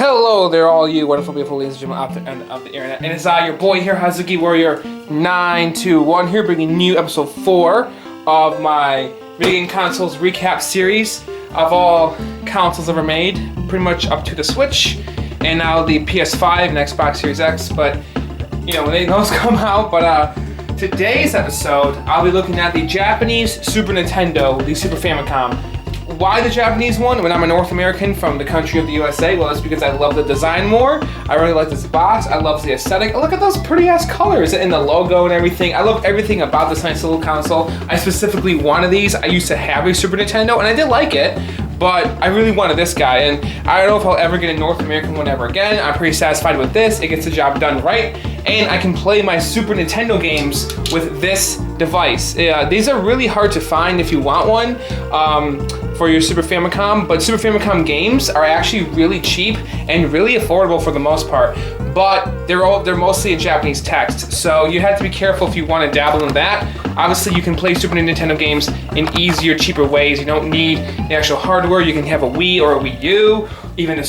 Hello there, all you wonderful, beautiful ladies and gentlemen out there and of the internet. And it's your boy here, Hazuki Warrior 921 here, bringing you episode 4 of my video game consoles recap series of all consoles ever made, pretty much up to the Switch and now the PS5 and Xbox Series X. But you know, when those come out. But today's episode, I'll be looking at the Japanese Super Nintendo, the Super Famicom. Why the Japanese one when I'm a North American from the country of the USA? Well, it's because I love the design more. I really like this box. I love the aesthetic. Look at those pretty ass colors and the logo and everything. I love everything about this nice little console. I specifically wanted these. I used to have a Super Nintendo and I did like it, but I really wanted this guy, and I don't know if I'll ever get a North American one ever again. I'm pretty satisfied with this. It gets the job done right, and I can play my Super Nintendo games with this device. These are really hard to find if you want one for your Super Famicom, but Super Famicom games are actually really cheap and really affordable for the most part. But they're mostly in Japanese text, so you have to be careful if you want to dabble in that. Obviously, you can play Super Nintendo games in easier, cheaper ways. You don't need the actual hardware. You can have a Wii or a Wii U, even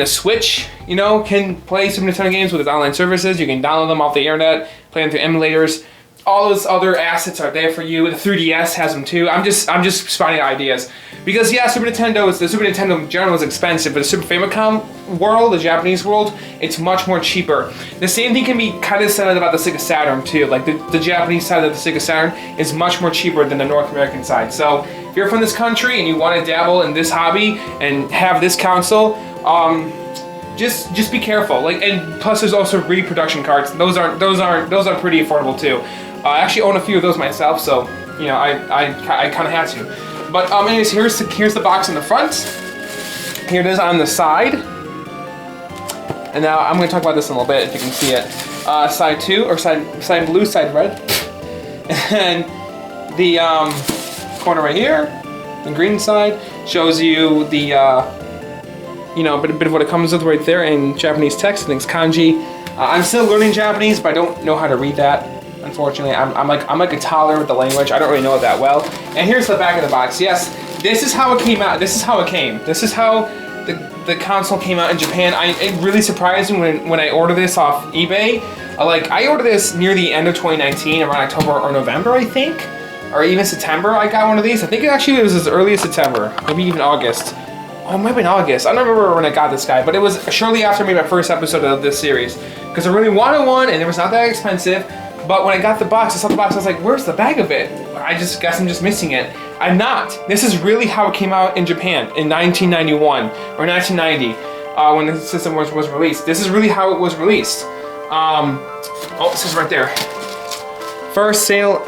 a Switch. You know, can play Super Nintendo games with its online services. You can download them off the internet, play them through emulators. All those other assets are there for you. The 3DS has them too. I'm just spouting ideas. Because yeah, the Super Nintendo in general is expensive, but the Super Famicom world, the Japanese world, it's much more cheaper. The same thing can be kind of said about the Sega Saturn too. Like the Japanese side of the Sega Saturn is much more cheaper than the North American side. So if you're from this country and you want to dabble in this hobby and have this console, just be careful. Like, and plus there's also reproduction cards. Those are pretty affordable too. I actually own a few of those myself, so you know I kind of had to. But anyways, here's the box in the front. Here it is on the side. And now I'm going to talk about this in a little bit if you can see it. Side 2 or side blue, side red, and the corner right here, the green side shows you the a bit of what it comes with right there in Japanese text. I think it's kanji. I'm still learning Japanese, but I don't know how to read that. Unfortunately, I'm like a toddler with the language. I don't really know it that well. And here's the back of the box. Yes, this is how it came out. This is how it came. This is how the console came out in Japan. It really surprised me when I ordered this off eBay. I ordered this near the end of 2019, around October or November, I think, or even September. I got one of these. I think it was as early as September, maybe even August. Oh, it might have been August. I don't remember when I got this guy, but it was shortly after I made my first episode of this series because I really wanted one and it was not that expensive. But when I got the box, I saw the box, I was like, where's the bag of it? I just guess I'm just missing it. I'm not. This is really how it came out in Japan in 1991 or 1990 when the system was released. This is really how it was released. Oh, this is right there. First sale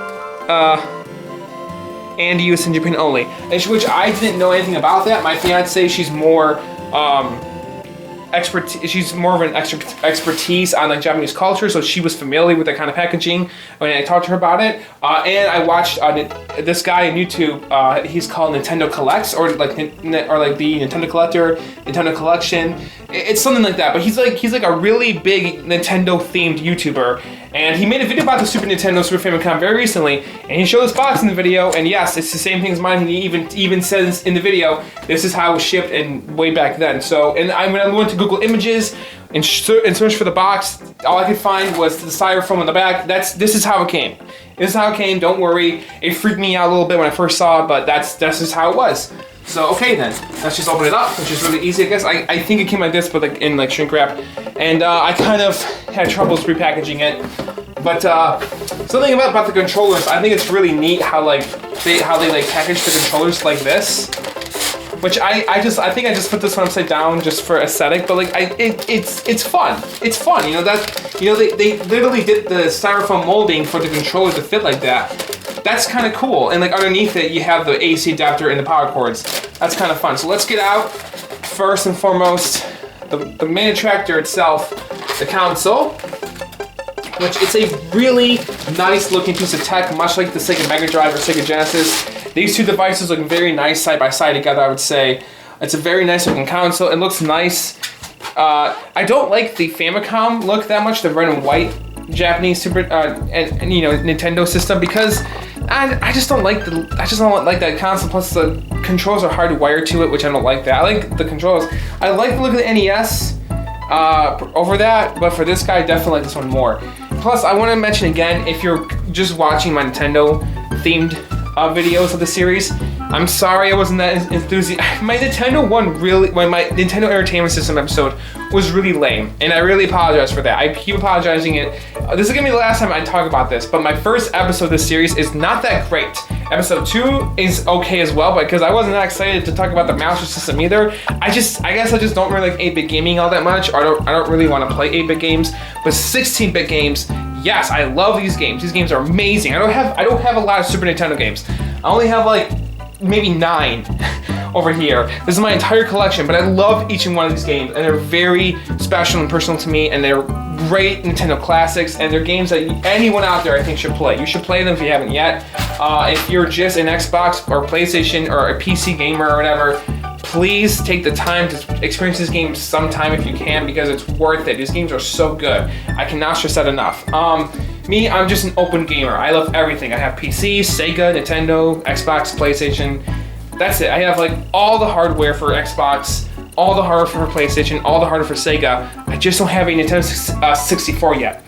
and use in Japan only. Which I didn't know anything about that. My fiance, she's more she's more of an expertise on like Japanese culture, so she was familiar with that kind of packaging when I talked to her about it. And I watched this guy on YouTube. He's called Nintendo Collects, or like the Nintendo Collector, Nintendo Collection. It's something like that. But he's like a really big Nintendo themed YouTuber, and he made a video about the Super Nintendo Super Famicom very recently, and he showed this box in the video. And yes, it's the same thing as mine. He even says in the video, this is how it was shipped and way back then. So, and when I went to Google Images and search for the box, all I could find was the styrofoam on the back. This is how it came. This is how it came. Don't worry. It freaked me out a little bit when I first saw it, but that's just how it was. So okay then, let's just open it up, which is really easy, I guess. I think it came like this, but like in like shrink wrap, and I kind of had troubles repackaging it. But something about the controllers, I think it's really neat how they package the controllers like this. Which I think I just put this one upside down just for aesthetic, but like it's fun. It's fun, they literally did the styrofoam molding for the controller to fit like that. That's kind of cool. And like underneath it, you have the AC adapter and the power cords. That's kind of fun. So let's get out first and foremost the main attractor itself, the console, which it's a really nice looking piece of tech, much like the Sega Mega Drive or Sega Genesis. These two devices look very nice side by side together, I would say. It's a very nice looking console. It looks nice. I don't like the Famicom look that much, the red and white Japanese Nintendo system, because And I just don't like that console. Plus the controls are hardwired to it, which I don't like that. I like the controls. I like the look of the NES over that, but for this guy, I definitely like this one more. Plus, I want to mention again, if you're just watching my Nintendo themed videos of the series, I'm sorry I wasn't that enthusiastic. My Nintendo one really, my Nintendo Entertainment System episode was really lame, and I really apologize for that. I keep apologizing it. This is gonna be the last time I talk about this, but my first episode of this series is not that great. Episode 2 is okay as well, but because I wasn't that excited to talk about the Master System either, I guess I just don't really like 8-bit gaming all that much, or I don't really want to play 8-bit games, but 16-bit games, yes, I love these games. These games are amazing. I don't have a lot of Super Nintendo games. I only have like maybe 9 over here. This is my entire collection, but I love each and one of these games, and they're very special and personal to me, and they're great Nintendo classics, and they're games that anyone out there I think should play. You should play them if you haven't yet. If you're just an Xbox or PlayStation or a PC gamer or whatever, please take the time to experience this game sometime if you can, because it's worth it. These games are so good. I cannot stress that enough. Me, I'm just an open gamer. I love everything. I have PC, Sega, Nintendo, Xbox, PlayStation. That's it. I have like all the hardware for Xbox, all the hardware for PlayStation, all the hardware for Sega. I just don't have a Nintendo 64 yet.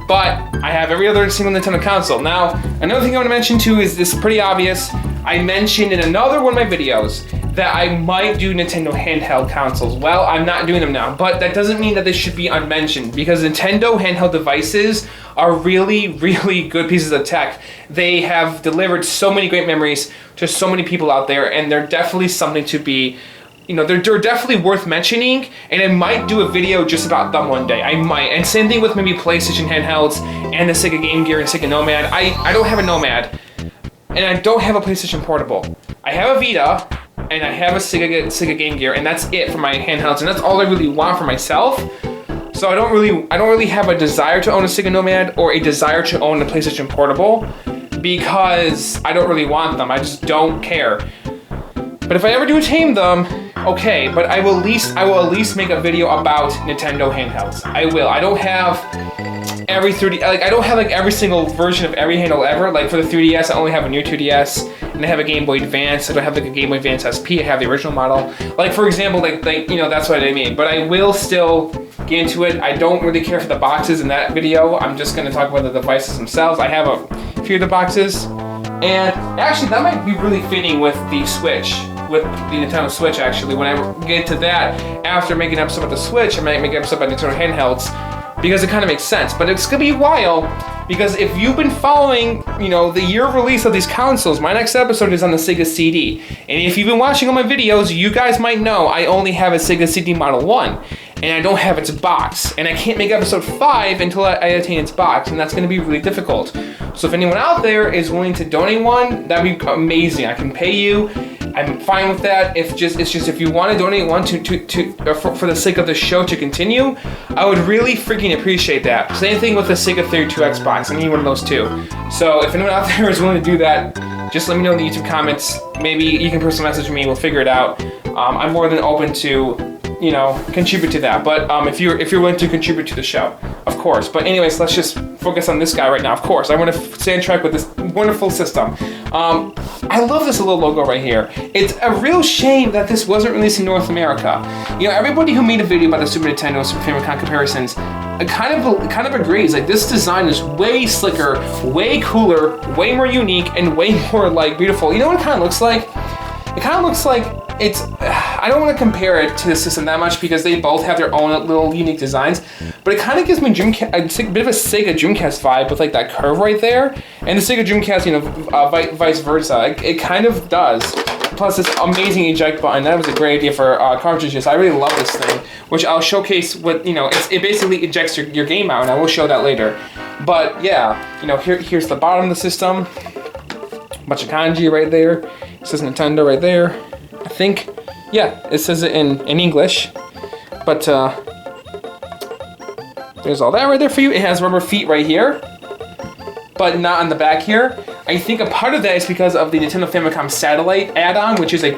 But I have every other single Nintendo console. Now, another thing I want to mention too is this pretty obvious. I mentioned in another one of my videos that I might do Nintendo handheld consoles. Well, I'm not doing them now, but that doesn't mean that they should be unmentioned, because Nintendo handheld devices are really, really good pieces of tech. They have delivered so many great memories to so many people out there, and they're definitely something to be, they're definitely worth mentioning, and I might do a video just about them one day. I might. And same thing with maybe PlayStation handhelds and the Sega Game Gear and Sega Nomad. I don't have a Nomad, and I don't have a PlayStation Portable. I have a Vita, and I have a Sega Game Gear, and that's it for my handhelds, and that's all I really want for myself. So I don't really have a desire to own a Sega Nomad or a desire to own a PlayStation Portable, because I don't really want them. I just don't care. But if I ever do attain them, okay. But I will at least make a video about Nintendo handhelds. I will. I don't have every 3D, I don't have like every single version of every handle ever. Like for the 3DS, I only have a new 2DS, and I have a Game Boy Advance. I don't have like a Game Boy Advance SP. I have the original model. Like for example, like that's what I mean. But I will still get into it. I don't really care for the boxes in that video. I'm just gonna talk about the devices themselves. I have a few of the boxes, and actually that might be really fitting with the Switch. With the Nintendo Switch, actually. When I get to that, after making an episode about the Switch, I might make an episode about Nintendo handhelds, because it kind of makes sense. But it's gonna be a while, because if you've been following, the year of release of these consoles, my next episode is on the Sega CD. And if you've been watching all my videos, you guys might know I only have a Sega CD Model 1, and I don't have its box. And I can't make episode 5 until I attain its box, and that's gonna be really difficult. So if anyone out there is willing to donate one, that'd be amazing. I can pay you. I'm fine with that. It's just if you want to donate one for the sake of the show to continue, I would really freaking appreciate that. Same thing with the Sega 32 Xbox. I need one of those too. So if anyone out there is willing to do that, just let me know in the YouTube comments. Maybe you can personal message me. We'll figure it out. I'm more than open to, contribute to that. But if you're willing to contribute to the show, of course. But anyways, let's just focus on this guy right now. Of course, I want to stay on track with this wonderful system. I love this little logo right here. It's a real shame that this wasn't released in North America. Everybody who made a video about the Super Nintendo Super Famicom comparisons kind of agrees. Like, this design is way slicker, way cooler, way more unique, and way more like beautiful. You know what it kind of looks like? It kind of looks like it's, I don't want to compare it to the system that much because they both have their own little unique designs, but it kind of gives me a bit of a Sega Dreamcast vibe with like that curve right there, and the Sega Dreamcast, vice versa. It kind of does. Plus this amazing eject button. That was a great idea for cartridges. I really love this thing, which I'll showcase what, it basically ejects your game out, and I will show that later. But yeah, here's the bottom of the system. Bunch of kanji right there. It says Nintendo right there. I think, yeah, it says it in English. But there's all that right there for you. It has rubber feet right here, but not on the back here. I think a part of that is because of the Nintendo Famicom Satellite add-on, which is a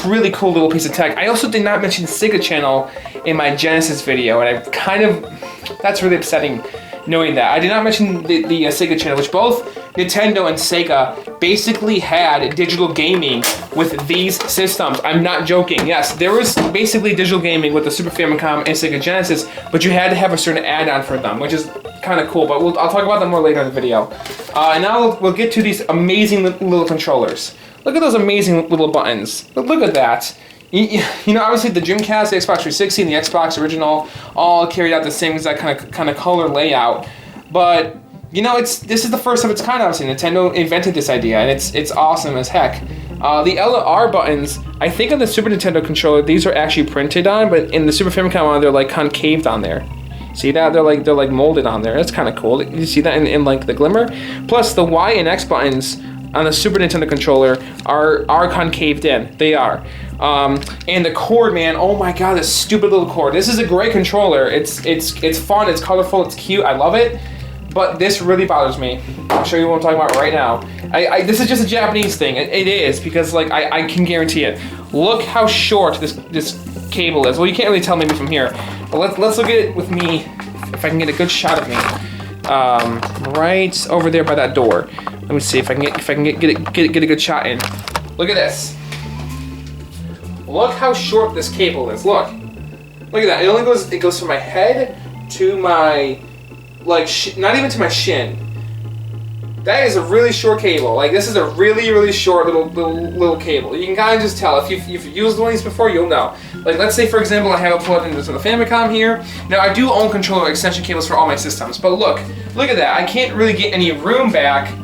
really cool little piece of tech. I also did not mention Sega Channel in my Genesis video, and that's really upsetting. knowing that. I did not mention the Sega channel, which both Nintendo and Sega basically had digital gaming with these systems. I'm not joking. Yes, there was basically digital gaming with the Super Famicom and Sega Genesis, but you had to have a certain add-on for them, which is kind of cool, but I'll talk about them more later in the video. And now we'll get to these amazing little controllers. Look at those amazing little buttons. Look at that. You know, obviously the Dreamcast, the Xbox 360, and the Xbox original all carried out the same exact kind of color layout. But you know, this is the first of its kind. Obviously, Nintendo invented this idea, and it's awesome as heck. The L and R buttons, I think on the Super Nintendo controller, these are actually printed on, but in the Super Famicom one, they're like concaved on there. See that? They're like molded on there. That's kind of cool. You see that in like the glimmer. Plus the Y and X buttons on the Super Nintendo controller are concaved in. They are. And the cord, man, oh my god, this stupid little cord. This is a great controller. It's fun, it's colorful, it's cute, I love it. But this really bothers me. I'll show you what I'm talking about right now. This is just a Japanese thing. It is, because like I can guarantee it. Look how short this cable is. Well, you can't really tell maybe from here. But let's look at it with me, if I can get a good shot of me. Right over there by that door. Let me see if I can get a good shot in. Look at this. Look how short this cable is. Look at that. It goes from my head to my not even to my shin. That is a really short cable. Like, this is a really short little cable. You can kind of just tell. If you've used one of these before, you'll know. Like, let's say for example I have it plugged into the Famicom here. Now I do own controller extension cables for all my systems, but look at that. I can't really get any room back.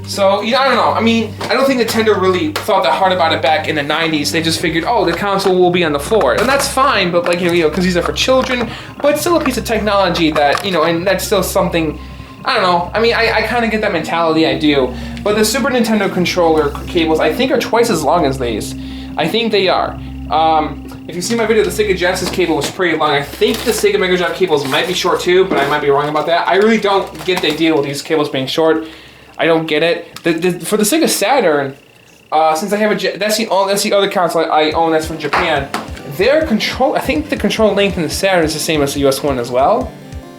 So, I don't know. I mean, I don't think Nintendo really thought that hard about it back in the 90s. They just figured, oh, the console will be on the floor. And that's fine, but like, because these are for children, but it's still a piece of technology that, and that's still something, I don't know. I mean, I kind of get that mentality, I do. But the Super Nintendo controller cables, I think, are twice as long as these. I think they are. If you see my video, the Sega Genesis cable was pretty long. I think the Sega Mega Drive cables might be short too, but I might be wrong about that. I really don't get the deal with these cables being short. I don't get it. For the Sega Saturn, since I have that's the other console I own that's from Japan. Their control, I think the control length in the Saturn is the same as the US one as well.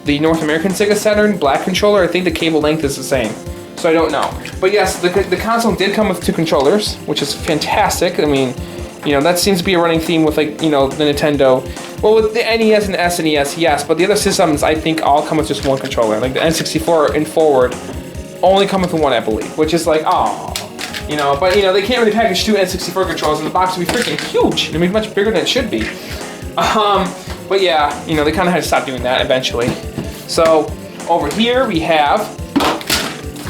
The North American Sega Saturn black controller, I think the cable length is the same. So I don't know. But yes, the console did come with 2 controllers, which is fantastic. I mean, that seems to be a running theme with the Nintendo. Well, with the NES and the SNES, yes, but the other systems I think all come with just 1 controller. Like the N64 and forward only come with 1, I believe, which is like, oh, but they can't really package 2 N64 controllers, and the box would be freaking huge. It'd be much bigger than it should be. But yeah, they kind of had to stop doing that eventually. So over here we have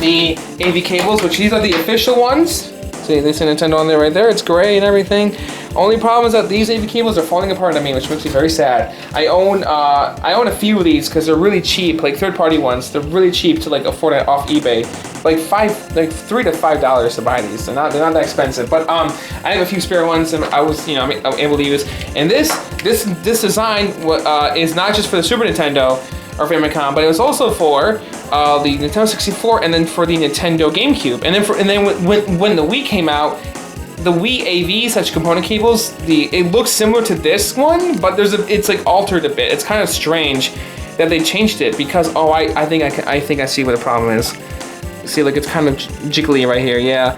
the AV cables, which these are the official ones. See, they say Nintendo on there right there. It's gray and everything. Only problem is that these AV cables are falling apart on me, which makes me very sad. I own a few of these because they're really cheap, like third-party ones. They're really cheap to like afford it off eBay, like $3 to $5 to buy these. They're not that expensive. But I have a few spare ones, and I'm able to use. And this design is not just for the Super Nintendo or Famicom, but it was also for the Nintendo 64, and then for the Nintendo GameCube, and then when the Wii came out. The Wii AV such component cables, it looks similar to this one, but it's like altered a bit. It's kind of strange that they changed it because I think I see what the problem is. See, like it's kind of jiggly right here, yeah.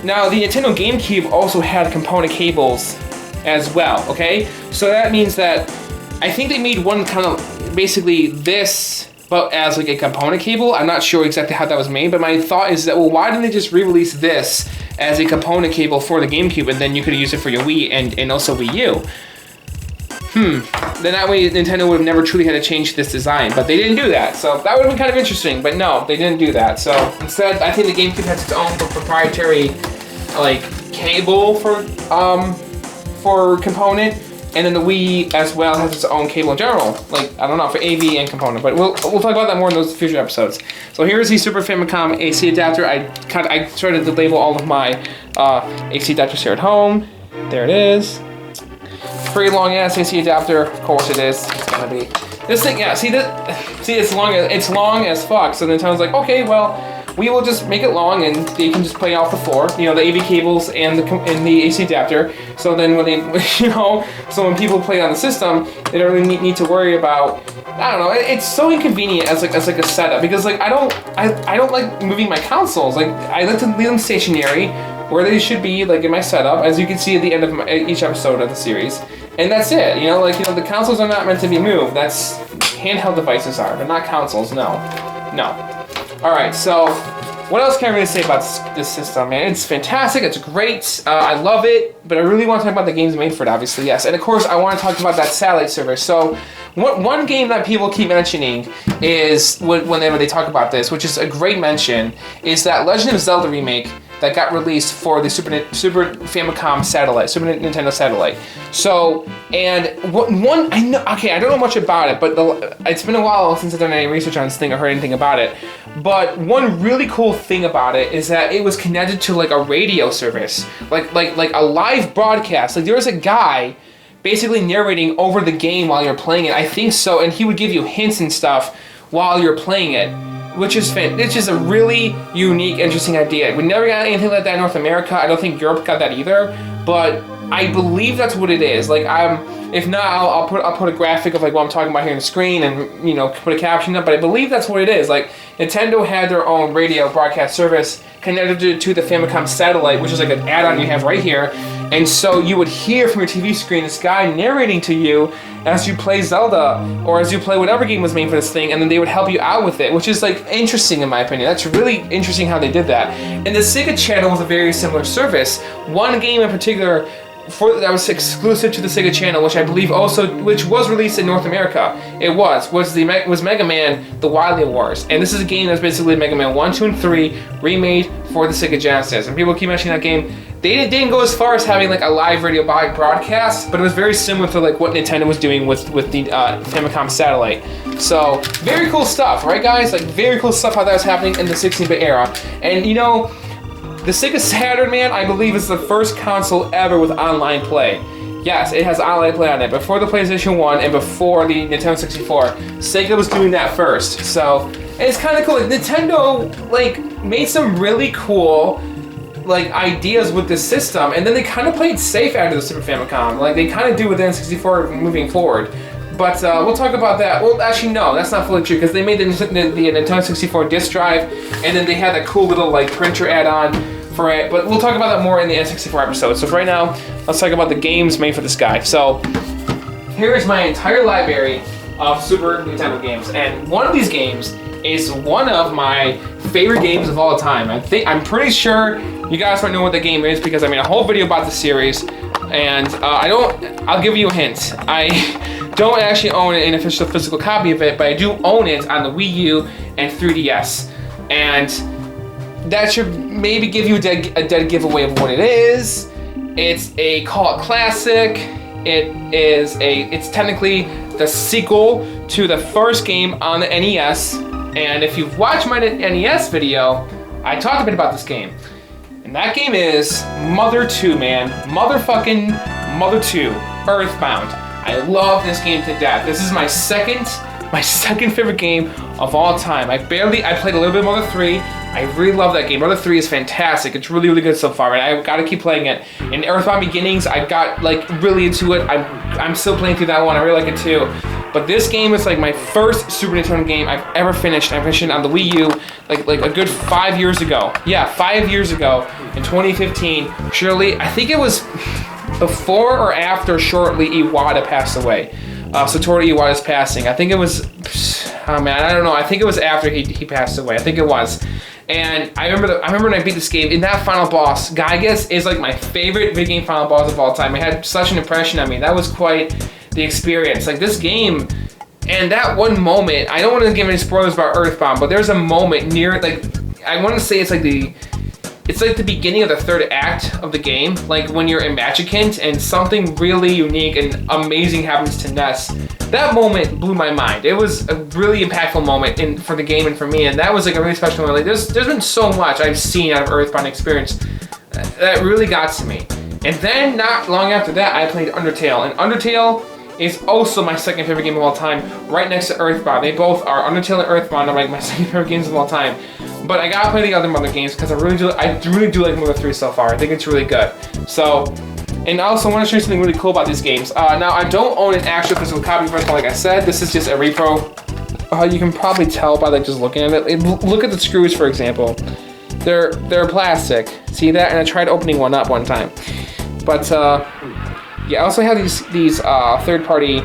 Now the Nintendo GameCube also had component cables as well. Okay, so that means that I think they made one kind of basically this, but as like a component cable. I'm not sure exactly how that was made, but my thought is that, well, why didn't they just re-release this as a component cable for the GameCube, and then you could use it for your Wii and also Wii U? Then that way Nintendo would have never truly had to change this design, but they didn't do that. So that would have been kind of interesting, but no, they didn't do that. So instead, I think the GameCube has its own proprietary like cable for component. And then the Wii as well has its own cable in general, like, I don't know, for AV and component, but we'll talk about that more in those future episodes. So here's the Super Famicom AC adapter. I started to label all of my AC adapters here at home. There it is. Pretty long ass AC adapter, of course it is. It's gonna be this thing. Yeah, see it's long as fuck. So Nintendo's like, okay, well, we will just make it long, and they can just play off the floor. The AV cables and the AC adapter. So then when they, so when people play on the system, they don't really need to worry about, I don't know, it's so inconvenient as like a setup, because like I don't like moving my consoles. Like I like to leave them stationary where they should be, like in my setup, as you can see at the end of each episode of the series. And that's it, the consoles are not meant to be moved. That's, handheld devices are, but not consoles, no. All right, so what else can I really say about this system, man? It's fantastic, it's great, I love it, but I really want to talk about the games made for it, obviously, yes. And of course, I want to talk about that satellite service. So, one game that people keep mentioning is, whenever they talk about this, which is a great mention, is that Legend of Zelda remake that got released for the Super Famicom satellite, Super Nintendo satellite. So, and I don't know much about it, but it's been a while since I've done any research on this thing or heard anything about it. But one really cool thing about it is that it was connected to like a radio service, like a live broadcast. Like there was a guy basically narrating over the game while you're playing it. I think so, and he would give you hints and stuff while you're playing it. Which is it's just a really unique, interesting idea. We never got anything like that in North America. I don't think Europe got that either, but I believe that's what it is. Like if not, I'll put a graphic of like what I'm talking about here on the screen, and put a caption up. But I believe that's what it is. Like Nintendo had their own radio broadcast service connected to the Famicom satellite, which is like an add-on you have right here. And so you would hear from your TV screen this guy narrating to you as you play Zelda, or as you play whatever game was made for this thing, and then they would help you out with it, which is like interesting in my opinion. That's really interesting how they did that. And the Sega Channel was a very similar service. One game in particular that was exclusive to the Sega Channel, which I believe which was released in North America. It was Mega Man: The Wily Wars, and this is a game that's basically Mega Man 1, 2, and 3 remade for the Sega Genesis. And people keep mentioning that game. They didn't go as far as having like a live radio broadcast, but it was very similar to like what Nintendo was doing with the Famicom satellite. So very cool stuff, right, guys? Like very cool stuff how that was happening in the 16-bit era. And the Sega Saturn, man, I believe is the first console ever with online play. Yes, it has online play on it. Before the PlayStation 1 and before the Nintendo 64, Sega was doing that first. So, and it's kind of cool. Like, Nintendo, like, made some really cool, like, ideas with this system, and then they kind of played safe after the Super Famicom. Like, they kind of do with the N64 moving forward. But we'll talk about that. Well, actually, no, that's not fully true, because they made the Nintendo 64 disc drive, and then they had that cool little like printer add-on for it. But we'll talk about that more in the N64 episode. So for right now, let's talk about the games made for this guy. So here is my entire library of Super Nintendo games, and one of these games is one of my favorite games of all time. I'm pretty sure you guys might know what the game is, because I made a whole video about the series, and I'll give you a hint. I don't actually own an official physical copy of it, but I do own it on the Wii U and 3DS. And that should maybe give you a dead giveaway of what it is. It's a cult classic. It's technically the sequel to the first game on the NES. And if you've watched my NES video, I talked a bit about this game. And that game is Mother 2, man. Motherfucking Mother 2, Earthbound. I love this game to death. This is my second favorite game of all time. I played a little bit of Mother 3. I really love that game. Mother 3 is fantastic. It's really, really good so far, and I've got to keep playing it. In Earthbound Beginnings, I got like really into it. I'm still playing through that one. I really like it too. But this game is like my first Super Nintendo game I've ever finished. I finished it on the Wii U like a good 5 years ago. Yeah, 5 years ago in 2015. Surely, I think it was before or after shortly Iwata passed away. Satoru Iwata's passing. I think it was, oh man, I don't know. I think it was after he passed away. I think it was. And I remember when I beat this game, in that final boss, Gygas is like my favorite video game final boss of all time. It had such an impression on me. That was quite the experience. Like this game, and that one moment, I don't want to give any spoilers about Earthbound, but there's a moment near, like, I want to say it's like the beginning of the third act of the game, like when you're in Magicant and something really unique and amazing happens to Ness. That moment blew my mind. It was a really impactful moment for the game and for me, and that was like a really special moment. Like there's been so much I've seen out of Earthbound experience that really got to me. And then not long after that, I played Undertale, and Undertale is also my second favorite game of all time, right next to Earthbound. They both are. Undertale and Earthbound are like my second favorite games of all time. But I gotta play the other Mother games because I really do like Mother 3 so far. I think it's really good. So And I also want to show you something really cool about these games. Now, I don't own an actual physical copy of it, like I said. This is just a repro. You can probably tell by like just looking at it. Look at the screws, for example. They're plastic. See that? And I tried opening one up one time. But yeah, I also have these third-party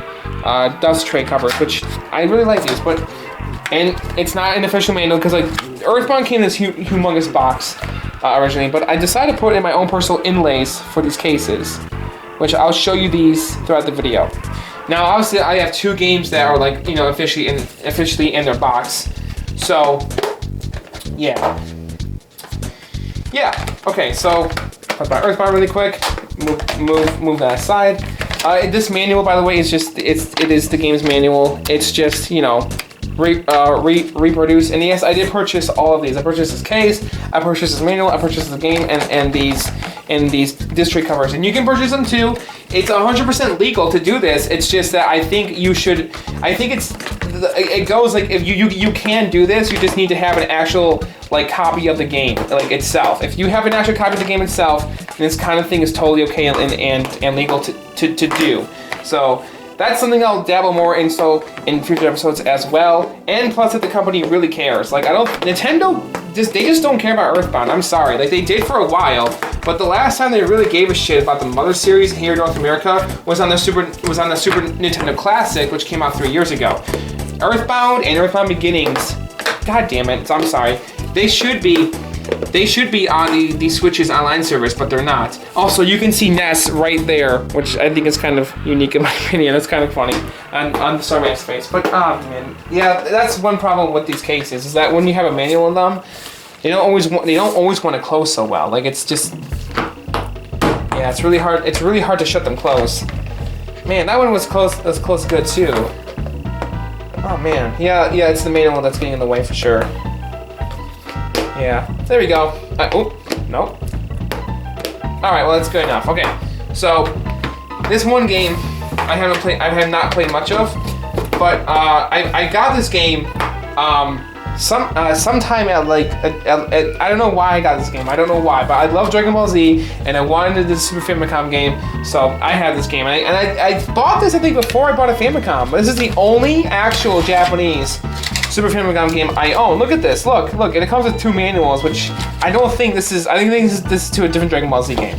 dust tray covers, which I really like these. And it's not an official manual because like Earthbound came in this humongous box originally, but I decided to put in my own personal inlays for these cases, which I'll show you these throughout the video. Now, obviously, I have 2 games that are like officially in their box. So, yeah. Okay, so put my Earthbound really quick. Move that aside. This manual, by the way, is just it is the game's manual. It's just reproduce. And yes, I did purchase all of these. I purchased this case, I purchased this manual, I purchased the game, and these disc tray covers. And you can purchase them too. It's 100% legal to do this. It's just that I think you should. I think it goes like if you can do this. You just need to have an actual like copy of the game like itself. If you have an actual copy of the game itself, then this kind of thing is totally okay and legal to do. So. That's something I'll dabble more in in future episodes as well. And plus that the company really cares. Like Nintendo they just don't care about Earthbound. I'm sorry. Like they did for a while, but the last time they really gave a shit about the Mother series here in North America was on the Super Nintendo Classic, which came out 3 years ago. Earthbound and Earthbound Beginnings, god damn it, I'm sorry. They should be on the Switch's online service, but they're not. Also, you can see Ness right there, which I think is kind of unique in my opinion. It's kind of funny on the Starman's face. But man, yeah, that's one problem with these cases is that when you have a manual in them, they don't always want to close so well. Like it's just, yeah, it's really hard. It's really hard to shut them closed. Man, that one was close good too. Oh man, yeah, it's the manual that's getting in the way for sure. Yeah, there we go. Oh, no. Alright, well that's good enough. Okay, so this one game I have not played much of, but I got this game sometime at like I don't know why I got this game. I don't know why, but I love Dragon Ball Z and I wanted the Super Famicom game, so I had this game. And I bought this I think before I bought a Famicom. But this is the only actual Japanese Super Famicom game I own. Look at this. Look, and it comes with 2 manuals, which I don't think this is. I think this is to a different Dragon Ball Z game.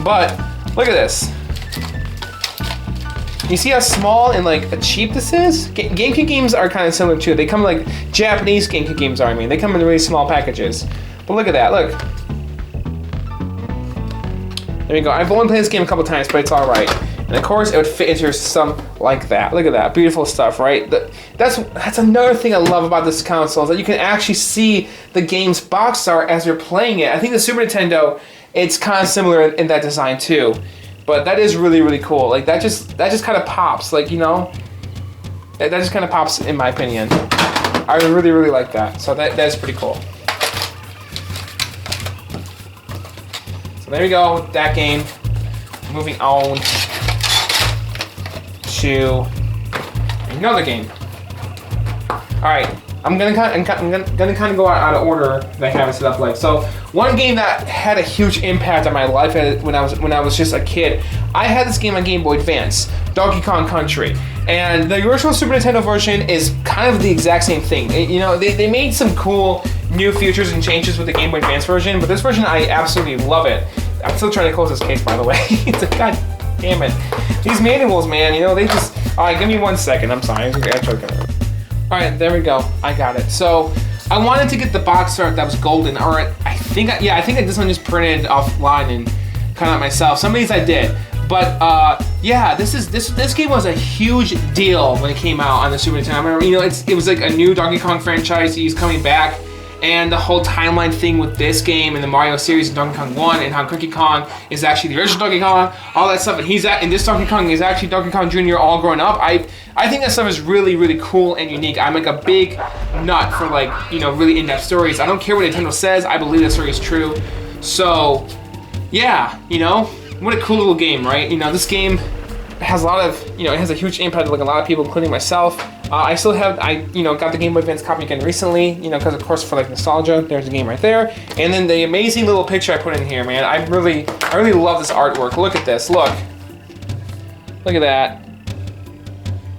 But look at this. You see how small and like cheap this is? GameCube games are kind of similar too. They come like Japanese GameCube games are. I mean, they come in really small packages. But look at that. Look. There you go. I've only played this game a couple times, but it's all right. And of course, it would fit into your system like that. Look at that, beautiful stuff, right? That's another thing I love about this console is that you can actually see the game's box art as you're playing it. I think the Super Nintendo, it's kind of similar in that design too, but that is really really cool. Like that just kind of pops, like that just kind of pops in my opinion. I really really like that. So that's pretty cool. So there we go, that game. Moving on to another game. All right, I'm gonna kind of go out of order that I have it set up like. So one game that had a huge impact on my life when I was just a kid, I had this game on Game Boy Advance, Donkey Kong Country, and the original Super Nintendo version is kind of the exact same thing. They made some cool new features and changes with the Game Boy Advance version, but this version I absolutely love it. I'm still trying to close this case, by the way. It's a god damn it. These manuals, man, they just. All right, give me 1 second. I'm sorry. All right, there we go. I got it. So I wanted to get the box art that was golden, or I think this one just printed offline and cut out myself. Some of these I did, but yeah, this game was a huge deal when it came out on the Super Nintendo. I remember, it was like a new Donkey Kong franchise. He's coming back. And the whole timeline thing with this game and the Mario series and Donkey Kong 1 and how Donkey Kong is actually the original Donkey Kong, all that stuff, and this Donkey Kong is actually Donkey Kong Jr. all grown up. I think that stuff is really, really cool and unique. I'm like a big nut for like, really in-depth stories. I don't care what Nintendo says, I believe the story is true. So, yeah, what a cool little game, right? This game has a lot of, it has a huge impact on like a lot of people, including myself. I still have, got the Game Boy Advance copy again recently, because of course for like nostalgia, there's a game right there. And then the amazing little picture I put in here, man. I really love this artwork. Look at this, look. Look at that.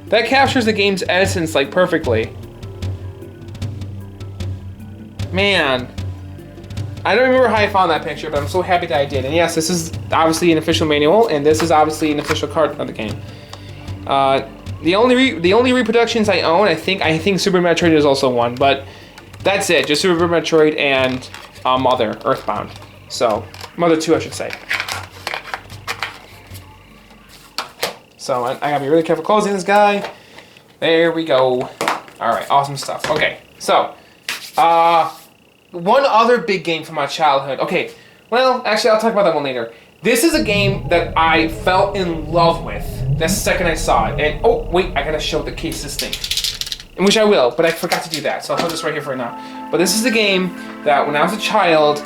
That captures the game's essence like perfectly. Man. I don't remember how I found that picture, but I'm so happy that I did. And yes, this is obviously an official manual, and this is obviously an official card of the game. The only reproductions I own, I think Super Metroid is also one, but that's it. Just Super Metroid and Mother, Earthbound. So Mother 2, I should say. So I gotta be really careful closing this guy. There we go. All right, awesome stuff. Okay, so one other big game from my childhood. Okay, well, actually, I'll talk about that one later. This is a game that I fell in love with the second I saw it. And, oh, wait, I gotta show the case this thing. In which I will, but I forgot to do that, so I'll hold this right here for now. But this is a game that when I was a child,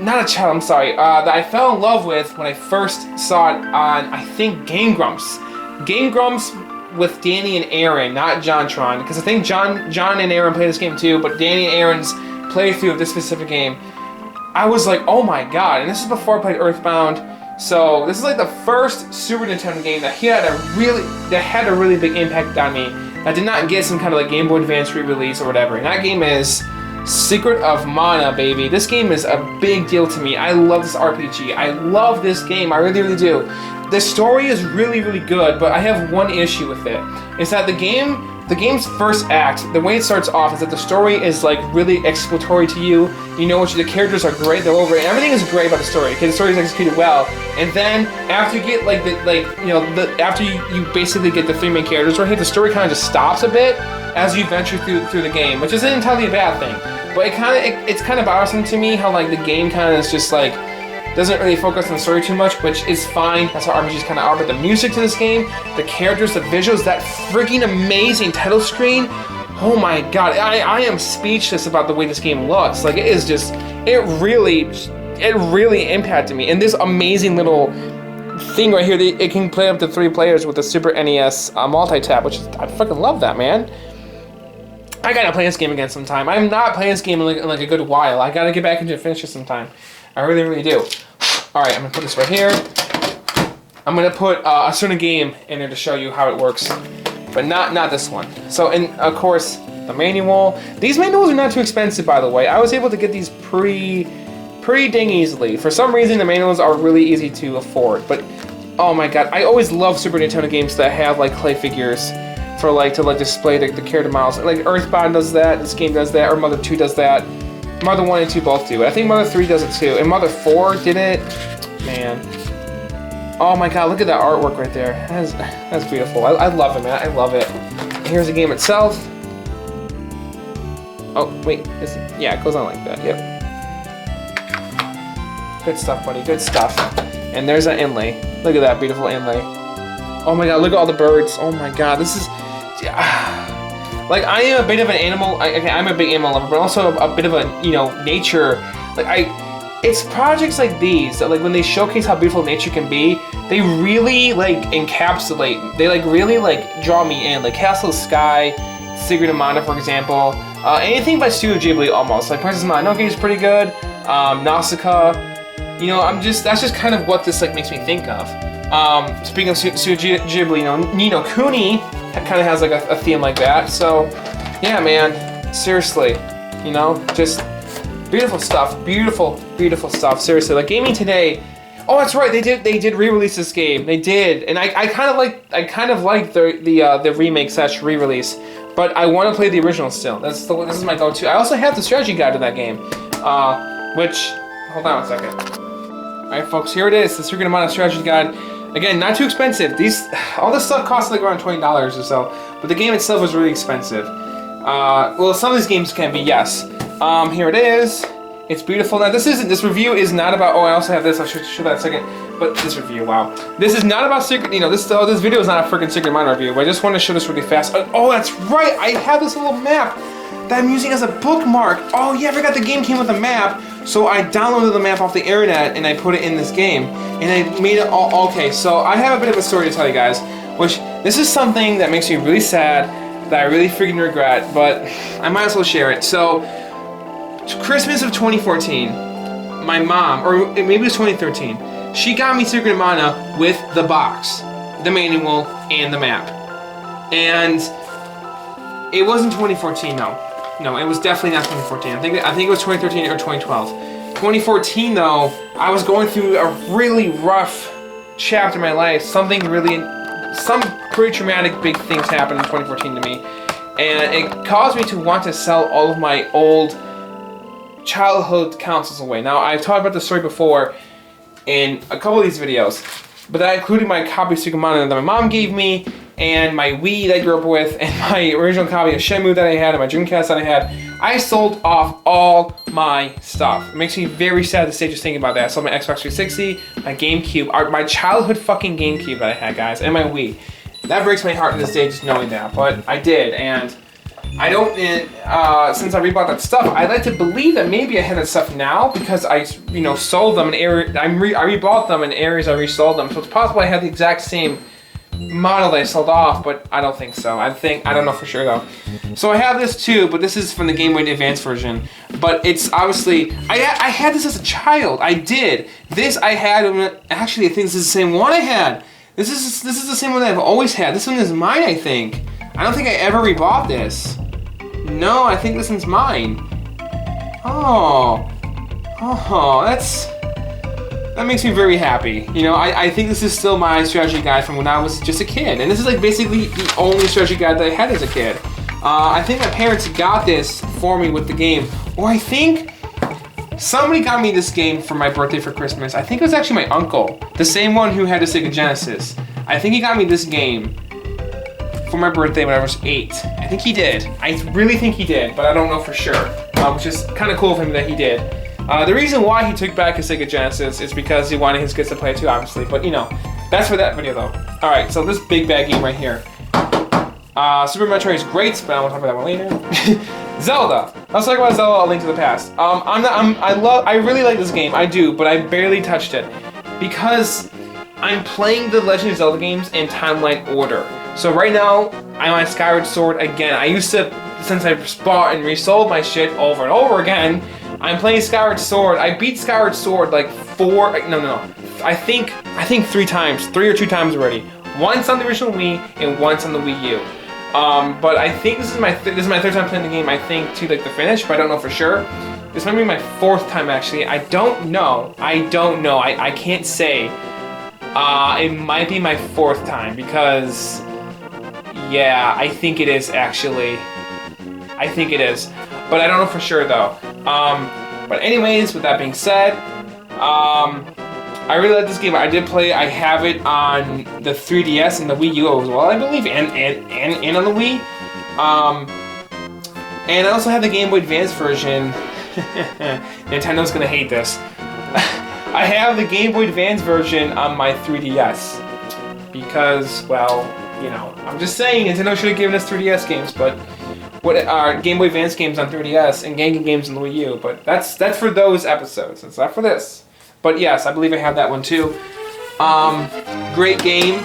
not a child, I'm sorry, that I fell in love with when I first saw it on, I think, Game Grumps. Game Grumps with Danny and Aaron, not JonTron, because I think John and Aaron play this game too, but Danny and Aaron's playthrough of this specific game, I was like, oh my god, and this is before I played Earthbound. So this is like the first Super Nintendo game that had a really big impact on me. I did not get some kind of like Game Boy Advance re-release or whatever. And that game is Secret of Mana, baby. This game is a big deal to me. I love this RPG. I love this game. I really, really do. The story is really, really good, but I have one issue with it. It's that the game's first act, the way it starts off is that the story is like really exploratory to you. You know what, the characters are great, they're over, and everything is great about the story. Okay, the story is executed well, and then after you get after you basically get the three main characters right here, the story kind of just stops a bit as you venture through the game, which isn't entirely a bad thing. But it's kind of bothersome to me how like the game kind of is just like doesn't really focus on the story too much, which is fine. That's how RPGs kind of are. But the music to this game, the characters, the visuals, that freaking amazing title screen. Oh my god, I am speechless about the way this game looks. Like, it is just, it really impacted me. And this amazing little thing right here, it can play up to 3 players with the Super NES multi-tap, which is, I fucking love that, man. I gotta play this game again sometime. I'm not playing this game in like a good while. I gotta get back into it and finish it sometime. I really, really do. Alright, I'm gonna put this right here. I'm gonna put a certain game in there to show you how it works, but not this one. So, and of course, the manual. These manuals are not too expensive, by the way. I was able to get these pretty dang easily. For some reason, the manuals are really easy to afford, but oh my god, I always love Super Nintendo games that have like clay figures for like to display the character models. Like Earthbound does that, this game does that, or Mother 2 does that. Mother 1 and 2 both do. I think Mother 3 does it too. And Mother 4 did it. Man. Oh my god, look at that artwork right there. That's beautiful. I love it, man. I love it. Here's the game itself. Oh, wait. Yeah, it goes on like that. Yep. Good stuff, buddy. Good stuff. And there's that inlay. Look at that beautiful inlay. Oh my god, look at all the birds. Oh my god, this is... Like, I am a bit of an animal, I'm a big animal lover, but also a bit of a, nature, it's projects like these that, like, when they showcase how beautiful nature can be, they really, encapsulate, they, really, draw me in, like Castle Sky, Secret of Mana, for example, anything by Studio Ghibli, almost, like Princess Mononoke is pretty good, Nausicaa, that's just kind of what this, makes me think of. Speaking of Studio Ghibli, Ni no Kuni kind of has a theme like that. So yeah, man, seriously, just beautiful stuff, beautiful stuff. Seriously, like gaming today. Oh, that's right, they did re-release this game. They did, and I kind of like the remake / re-release, but I want to play the original still. This is my go-to. I also have the strategy guide to that game, which hold on a second. All right, folks, here it is, the Secret of Mana strategy guide. Again, not too expensive. All this stuff costs like around $20 or so, but the game itself is really expensive. Well, some of these games can be, yes. Here it is. It's beautiful. Now, this review is not about. Oh, I also have this. I'll show that in a second. But this review, wow, this is not about Secret. This video is not a freaking Secret Mana review. But I just want to show this really fast. Oh, that's right. I have this little map that I'm using as a bookmark. Oh yeah, I forgot the game came with a map. So I downloaded the map off the internet and I put it in this game. And I made it all, okay, so I have a bit of a story to tell you guys, which this is something that makes me really sad that I really freaking regret, but I might as well share it. So, Christmas of 2014, my mom, or maybe it was 2013, she got me Secret of Mana with the box, the manual, and the map. And it wasn't 2014, no. No, it was definitely not 2014. I think it was 2013 or 2012. 2014, though, I was going through a really rough chapter in my life. Some pretty traumatic big things happened in 2014 to me. And it caused me to want to sell all of my old childhood consoles away. Now, I've talked about this story before in a couple of these videos, but that included my copy of Secret of Mana that my mom gave me, and my Wii that I grew up with, and my original copy of Shenmue that I had, and my Dreamcast that I had. I sold off all my stuff. It makes me very sad to say just thinking about that. I sold my Xbox 360, my GameCube, my childhood fucking GameCube that I had, guys, and my Wii. That breaks my heart to this day just knowing that, but I did, and I don't, since I rebought that stuff, I'd like to believe that maybe I had that stuff now because I, sold them in I rebought them in areas I resold them. So it's possible I had the exact same model that I sold off, but I don't think so. I don't know for sure though. So I have this too, but this is from the Game Boy Advance version. But it's obviously, I had this as a child. I did. This I had, actually I think this is the same one I had. This is the same one that I've always had. This one is mine, I think. I don't think I ever rebought this. No, I think this one's mine. Oh, that makes me very happy. I think this is still my strategy guide from when I was just a kid. And this is like basically the only strategy guide that I had as a kid. I think my parents got this for me with the game. Or I think somebody got me this game for my birthday for Christmas. I think it was actually my uncle. The same one who had a Sega Genesis. I think he got me this game for my birthday when I was 8. I think he did. I really think he did, but I don't know for sure. Which is kind of cool of him that he did. The reason why he took back his Sega Genesis is because he wanted his kids to play it too, obviously. But that's for that video though. Alright, so this big bad game right here. Super Metroid is great, but I want to talk about that one later. Zelda. Let's talk about Zelda: A Link to the Past. I really like this game. I do, but I barely touched it because I'm playing the Legend of Zelda games in timeline order. So right now, I'm on Skyward Sword again. I used to, since I bought and resold my shit over and over again, I'm playing Skyward Sword. I beat Skyward Sword like I think 3 times, 3 or 2 times already. Once on the original Wii and once on the Wii U. But I think this is my 3rd time playing the game. I think to like the finish, but I don't know for sure. This might be my 4th time actually. I don't know. I can't say. It might be my 4th time because, yeah, I think it is actually. I think it is, but I don't know for sure though. But anyways, with that being said, I really like this game. I did play. I have it on the 3DS and the Wii U as well, I believe, and on the Wii. And I also have the Game Boy Advance version. Nintendo's gonna hate this. I have the Game Boy Advance version on my 3DS because, well, I'm just saying Nintendo should have given us 3DS games, but what are Game Boy Advance games on 3DS and Game games on the Wii U? But that's for those episodes. It's not for this. But yes, I believe I have that one too. Great game.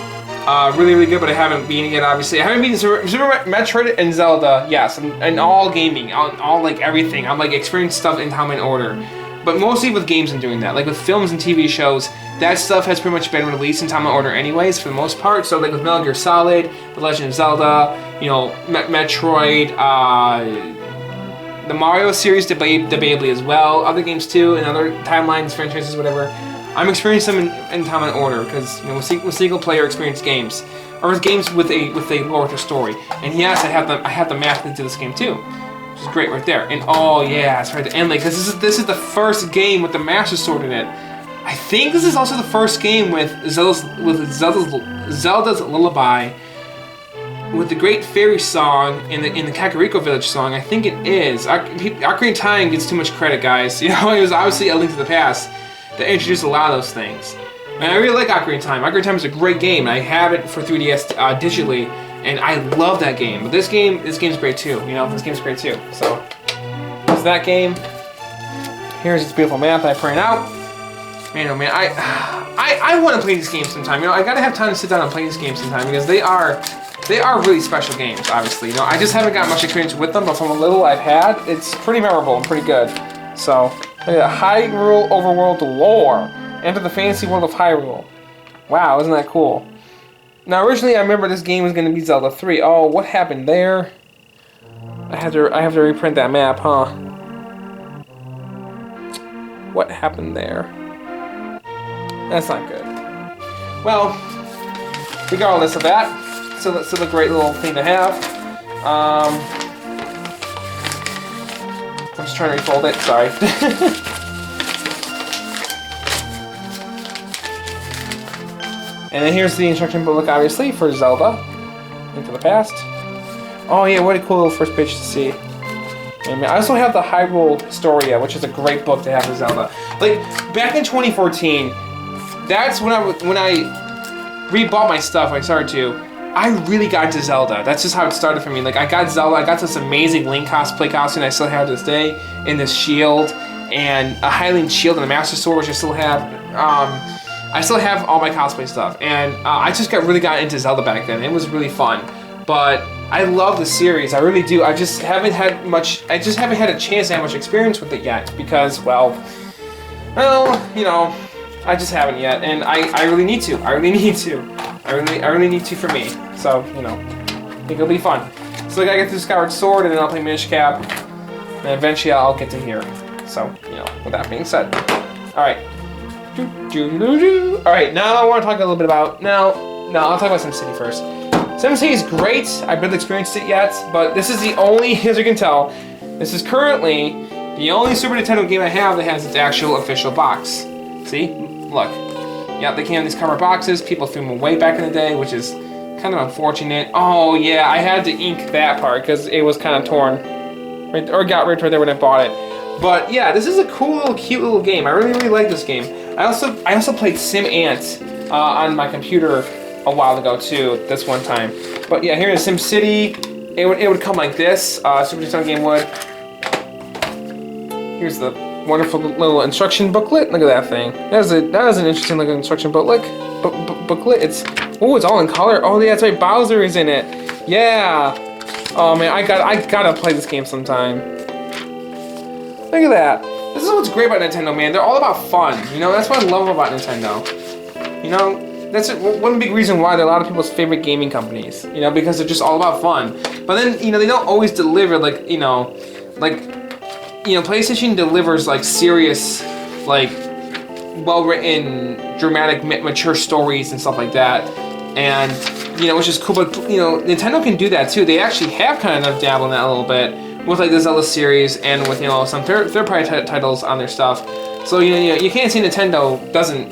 Really, really good, but I haven't beaten it yet, obviously. I haven't beaten Super Metroid and Zelda, yes, and all gaming, all like everything. I'm like experiencing stuff in time and order. But mostly with games I'm doing that. Like with films and TV shows, that stuff has pretty much been released in time and order anyways, for the most part. So like with Metal Gear Solid, The Legend of Zelda, Metroid, the Mario series debatably as well, other games too, and other timelines, franchises, whatever. I'm experiencing them in time and order because with single player experience games, or with games with a lore, with a story. And yes, I have the map into this game too, which is great right there. And oh yeah, it's right there. And like this is the first game with the Master Sword in it. I think this is also the first game with Zelda's Lullaby, with the Great Fairy song in the Kakariko Village song. I think it is. Ocarina of Time gets too much credit, guys. It was obviously A Link to the Past that introduced a lot of those things. And I really like Ocarina of Time. Ocarina of Time is a great game, and I have it for 3DS digitally, and I love that game. But this game's great too. This game's great too. So, there's that game. Here's its beautiful map that I printed out. Man, oh man, I want to play these games sometime. You know, I gotta have time to sit down and play these games sometime because they are really special games. Obviously, you know, I just haven't got much experience with them, but from a little I've had, it's pretty memorable and pretty good. So, look at that, Hyrule Overworld Lore. Enter the fantasy world of Hyrule. Wow, isn't that cool? Now, originally, I remember this game was going to be Zelda 3. Oh, what happened there? I have to reprint that map, huh? What happened there? That's not good. Well, regardless of that, still a great little thing to have. I'm just trying to refold it. Sorry. And then here's the instruction book, obviously, for Zelda. Into the Past. Oh yeah, what a cool little first page to see. And I also have the Hyrule Historia, which is a great book to have for Zelda. Like, back in 2014, that's when I rebought my stuff when I started to. I really got into Zelda. That's just how it started for me. Like, I got Zelda, I got this amazing Link cosplay costume I still have to this day, in this shield, and a Hylian shield and a Master Sword, which I still have. I still have all my cosplay stuff, and I just really got into Zelda back then. It was really fun, but I love the series. I really do. I just haven't had a chance to have much experience with it yet because, well, you know, I just haven't yet, and I really need to. I really need to for me. So, you know, I think it'll be fun. So I gotta get through Skyward Sword, and then I'll play Minish Cap, and eventually I'll get to here. So, you know, with that being said, all right. Alright, now I want to talk a little bit about... No, I'll talk about SimCity first. SimCity is great. I barely experienced it yet, but this is the only, as you can tell, this is currently the only Super Nintendo game I have that has its actual official box. See? Look. Yeah, they came in these cardboard boxes. People threw them away back in the day, which is kind of unfortunate. Oh, yeah, I had to ink that part because it was kind of torn. Right, or got ripped right there when I bought it. But yeah, this is a cool little, cute little game. I really like this game. I also played Sim Ant on my computer a while ago too. This one time. But yeah, here in SimCity, it would come like this. Super Nintendo game would. Here's the wonderful little instruction booklet. Look at that thing. That is an interesting looking instruction booklet. Booklet. It's all in color. Oh yeah, that's right. Bowser is in it. Yeah. Oh man, I gotta play this game sometime. Look at that. This is what's great about Nintendo, man. They're all about fun. You know, that's what I love about Nintendo. You know, that's one big reason why they're a lot of people's favorite gaming companies. You know, because they're just all about fun. But then, you know, they don't always deliver PlayStation delivers like serious, like well-written, dramatic, mature stories and stuff like that. And, you know, which is cool. But, you know, Nintendo can do that too. They actually have kind of dabbled in that a little bit. With like the Zelda series and with, you know, some third-party titles on their stuff. So, you know, you can't say Nintendo doesn't,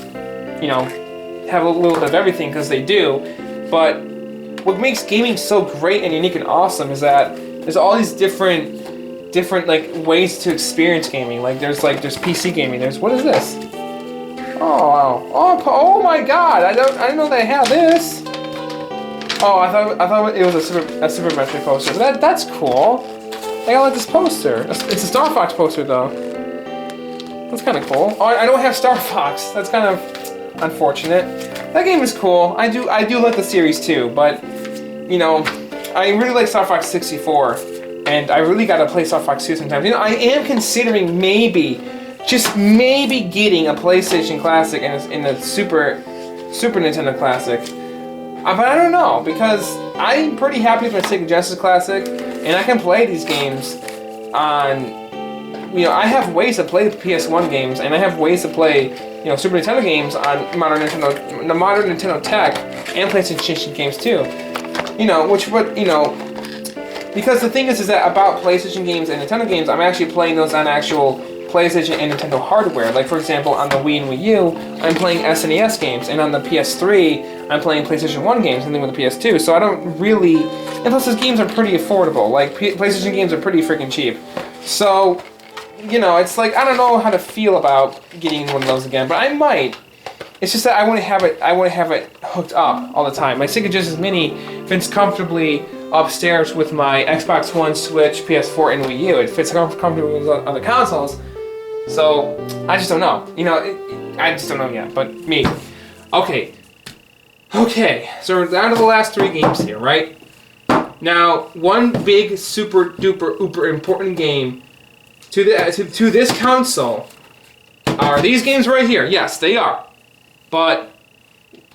you know, have a little bit of everything, because they do. But what makes gaming so great and unique and awesome is that there's all these different like ways to experience gaming. Like there's PC gaming. What is this? Oh wow. Oh my God! I didn't know they had this. Oh, I thought it was a Super Metroid poster. That's cool. I like this poster. It's a Star Fox poster though. That's kind of cool. Oh, I don't have Star Fox. That's kind of unfortunate. That game is cool. I do like the series too, but you know, I really like Star Fox 64, and I really gotta play Star Fox 2 sometimes. You know, I am considering just maybe getting a PlayStation Classic and a Super Nintendo Classic. But I don't know, because I'm pretty happy with my Sega Genesis Classic, and I can play these games on, you know, I have ways to play the PS1 games, and I have ways to play, you know, Super Nintendo games on modern Nintendo tech, and PlayStation games too. You know, because the thing is that about PlayStation games and Nintendo games, I'm actually playing those on actual PlayStation and Nintendo hardware. Like, for example, on the Wii and Wii U, I'm playing SNES games, and on the PS3, I'm playing PlayStation 1 games, and then with the PS2. So I don't really... And plus, those games are pretty affordable. Like, PlayStation games are pretty freaking cheap. So, you know, it's like, I don't know how to feel about getting one of those again, but I might. It's just that I want to have it hooked up all the time. My Sega Genesis Mini fits comfortably upstairs with my Xbox One, Switch, PS4, and Wii U. It fits comfortably with other consoles. So, I just don't know. You know, I just don't know yet, but me. Okay. Okay, so we're down to the last 3 games here, right? Now, one big, super duper, uber important game to this console are these games right here. Yes, they are. But,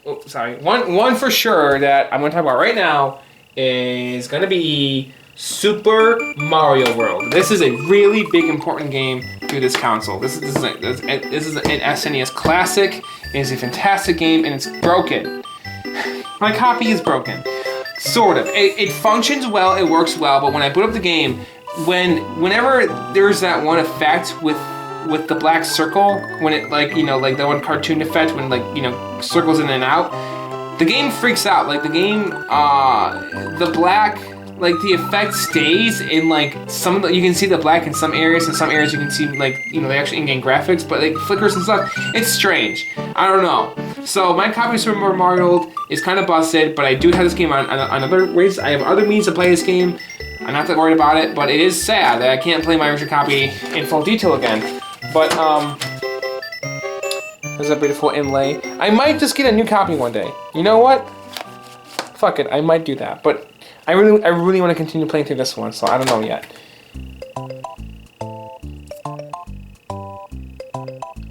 oh, sorry, one for sure that I'm going to talk about right now is going to be Super Mario World. This is a really big, important game to this console. This is an SNES classic. It is a fantastic game, and it's broken. My copy is broken. Sort of. It functions well, it works well, but when I boot up the game, whenever there's that one effect with the black circle, when it like the one cartoon effect when circles in and out, the game freaks out. Like the game, the black, like the effect stays in like you can see the black in some areas. In some areas you can see the actual in-game graphics, but like flickers and stuff. It's strange. I don't know. So my copy of Super Mario World is kind of busted, but I do have this game on other ways. I have other means to play this game. I'm not that worried about it, but it is sad that I can't play my original copy in full detail again. But there's a beautiful inlay. I might just get a new copy one day. You know what? Fuck it, I might do that. But I really want to continue playing through this one, so I don't know yet.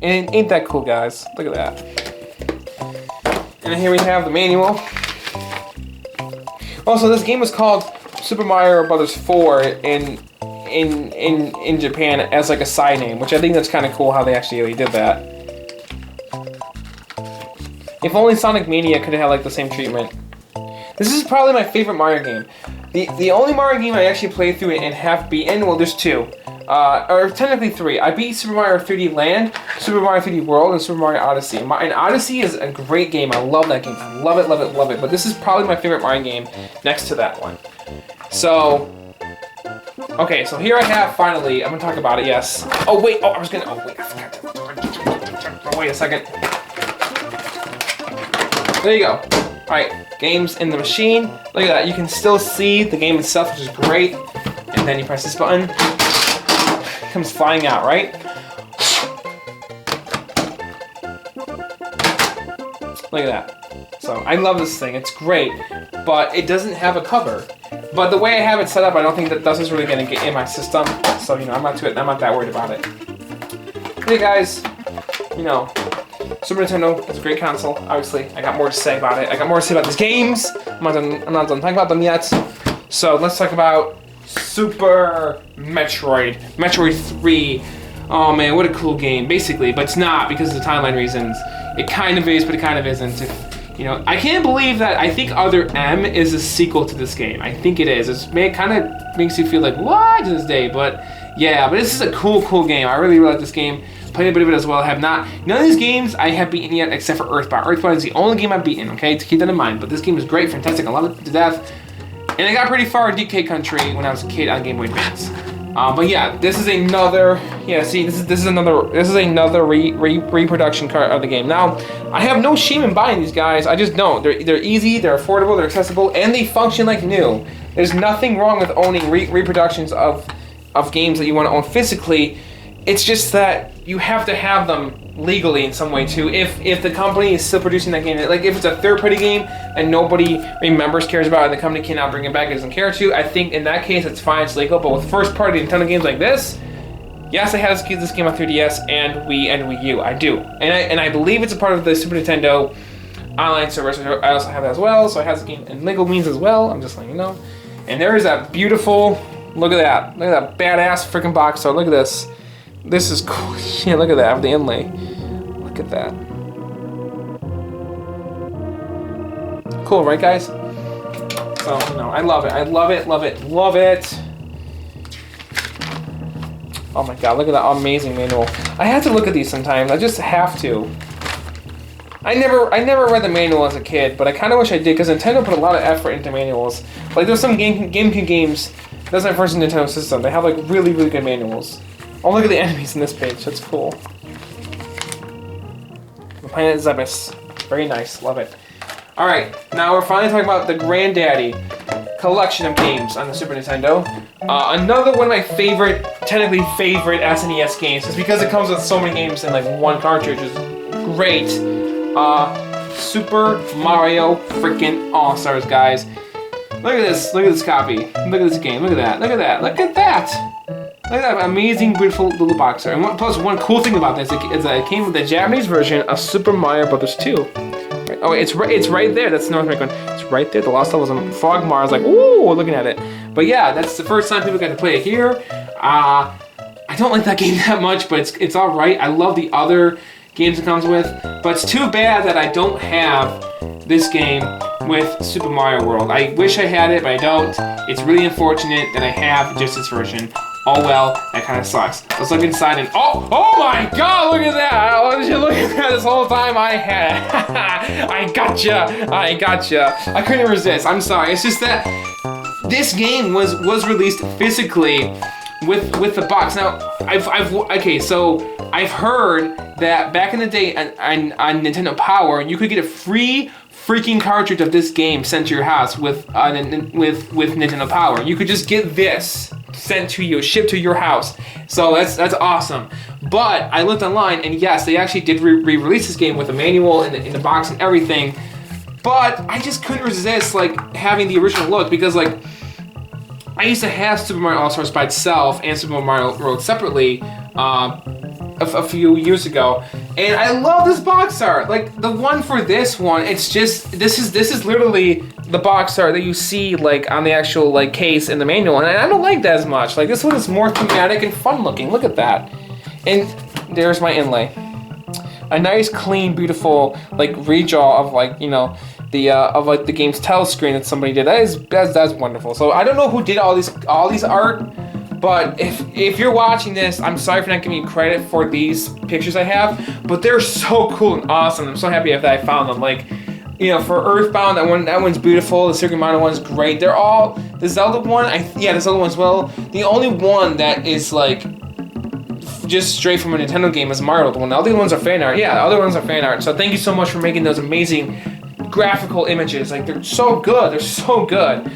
And ain't that cool, guys? Look at that. And here we have the manual. Also, this game is called Super Mario Bros. 4 in Japan as like a side name, which I think that's kind of cool how they actually did that. If only Sonic Mania could have had like the same treatment. This is probably my favorite Mario game. The only Mario game I actually played through and have beaten, well, there's 2. Or technically 3. I beat Super Mario 3D Land, Super Mario 3D World, and Super Mario Odyssey. And Odyssey is a great game. I love that game. I love it, love it, love it. But this is probably my favorite Mario game next to that one. So, okay, so here I have finally, I'm gonna talk about it, yes. Oh wait, I forgot to, wait a second. There you go. Alright, games in the machine. Look at that, you can still see the game itself, which is great. And then you press this button. It comes flying out, right? Look at that. So, I love this thing, it's great. But it doesn't have a cover. But the way I have it set up, I don't think that dust is really going to get in my system. So, I'm not that worried about it. Hey guys, Super Nintendo is a great console, obviously. I got more to say about it. I got more to say about these games. I'm not done talking about them yet. So, let's talk about Super Metroid. Metroid 3. Oh man, what a cool game, basically. But it's not because of the timeline reasons. It kind of is, but it kind of isn't. I can't believe that I think Other M is a sequel to this game. I think it is. It kind of makes you feel like, what, to this day? But yeah, but this is a cool game. I really like this game. Played a bit of it as well. I have not. None of these games I have beaten yet except for Earthbound. Earthbound is the only game I've beaten, okay? To keep that in mind. But this game is great, fantastic. I love it to death. And I got pretty far in DK Country when I was a kid on Game Boy Advance. But yeah, this is another. Yeah, see, this is another reproduction card of the game. Now, I have no shame in buying these guys. I just don't. They're easy, they're affordable, they're accessible, and they function like new. There's nothing wrong with owning reproductions of games that you want to own physically. It's just that you have to have them legally in some way too. If the company is still producing that game, like if it's a third-party game and nobody cares about it, and the company cannot bring it back, it doesn't care to, I think in that case it's fine, it's legal. But with first-party Nintendo games like this, yes, I have this game on 3DS and Wii U. I do, and I believe it's a part of the Super Nintendo online service. I also have that as well, so I have this game in legal means as well. I'm just letting you know. And there is that beautiful. Look at that badass freaking box art. Look at this. This is cool. Yeah, look at that. I have the inlay. Look at that. Cool, right, guys? So, I love it. I love it, love it, love it. Oh my god, look at that amazing manual. I have to look at these sometimes. I just have to. I never read the manual as a kid, but I kind of wish I did, because Nintendo put a lot of effort into manuals. Like, there's some GameCube games. That's my first Nintendo system. They have, like, really, really good manuals. Oh, look at the enemies in this page. That's cool. The Planet Zebus. Very nice. Love it. Alright, now we're finally talking about the Granddaddy collection of games on the Super Nintendo. Another one of my technically favorite SNES games, is because it comes with so many games in like one cartridge. It's great Super Mario freaking All-Stars, guys. Look at this. Look at this copy. Look at this game. Look at that. Look at that. Look at that. Look at that amazing, beautiful little box art. And plus, one cool thing about this is that it came with the Japanese version of Super Mario Bros. 2. Right. Oh, it's right there. That's North American. It's right there. The last level was on Frogmar. I was like, ooh, looking at it. But yeah, that's the first time people got to play it here. I don't like that game that much, but it's all right. I love the other games it comes with, but it's too bad that I don't have this game with Super Mario World. I wish I had it, but I don't. It's really unfortunate that I have just this version. Oh well, that kind of sucks. Let's look inside and oh my God! Look at that! I was just looking at that this whole time. I had I gotcha. I couldn't resist. I'm sorry. It's just that this game was released physically with the box. Now I've heard that back in the day on Nintendo Power, you could get a free freaking cartridge of this game sent to your house with Nintendo Power. You could just get this sent to you, shipped to your house. So that's awesome. But I looked online, and yes, they actually did re-release this game with a manual in the box and everything. But I just couldn't resist like having the original look, because like I used to have Super Mario All-Stars by itself and Super Mario World separately a few years ago, and I love this box art. Like the one for this one, it's just this is literally the box art that you see like on the actual like case in the manual, and I don't like that as much. Like this one is more thematic and fun looking. Look at that, and there's my inlay. A nice, clean, beautiful like redraw of like the game's title screen that somebody did. That's wonderful. So I don't know who did all these art. But if you're watching this, I'm sorry for not giving you credit for these pictures I have, but they're so cool and awesome. I'm so happy that I found them. Like, for Earthbound, that one's beautiful. The Secret Mountain one's great. They're all the Zelda one. The Zelda one as well. The only one that is like just straight from a Nintendo game is Mario one. The other ones are fan art. Yeah, the other ones are fan art. So thank you so much for making those amazing graphical images. Like they're so good. They're so good.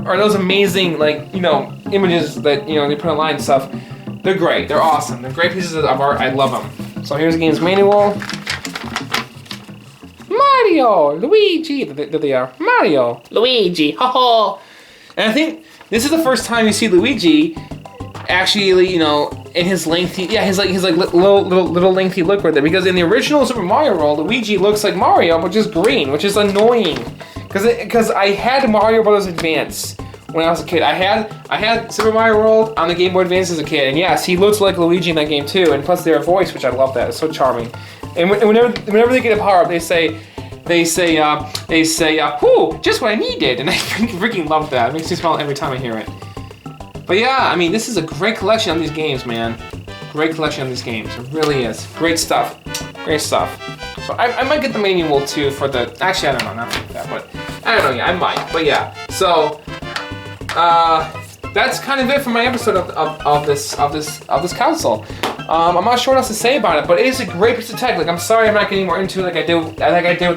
Or those amazing, like, images that, they put online and stuff. They're great. They're awesome. They're great pieces of art. I love them. So here's the game's manual. Mario! Luigi! There they are. Mario! Luigi! Ho ho! And I think this is the first time you see Luigi actually, in his lengthy, his little lengthy look right there. Because in the original Super Mario World, Luigi looks like Mario, but just green, which is annoying. Because I had Mario Bros. Advance when I was a kid. I had Super Mario World on the Game Boy Advance as a kid, and yes, he looks like Luigi in that game too. And plus their voice, which I love that, it's so charming. And whenever they get a power up, they say, "Whoo, just what I needed," and I freaking love that. It makes me smile every time I hear it. But yeah, I mean, this is a great collection of these games, man. Great collection of these games. It really is. Great stuff. Great stuff. So I might get the manual too for the. Actually, I don't know, not like that, but I don't know. Yeah, I might. But yeah. So that's kind of it for my episode of this console. I'm not sure what else to say about it, but it is a great piece of tech. Like, I'm sorry I'm not getting more into it like I did with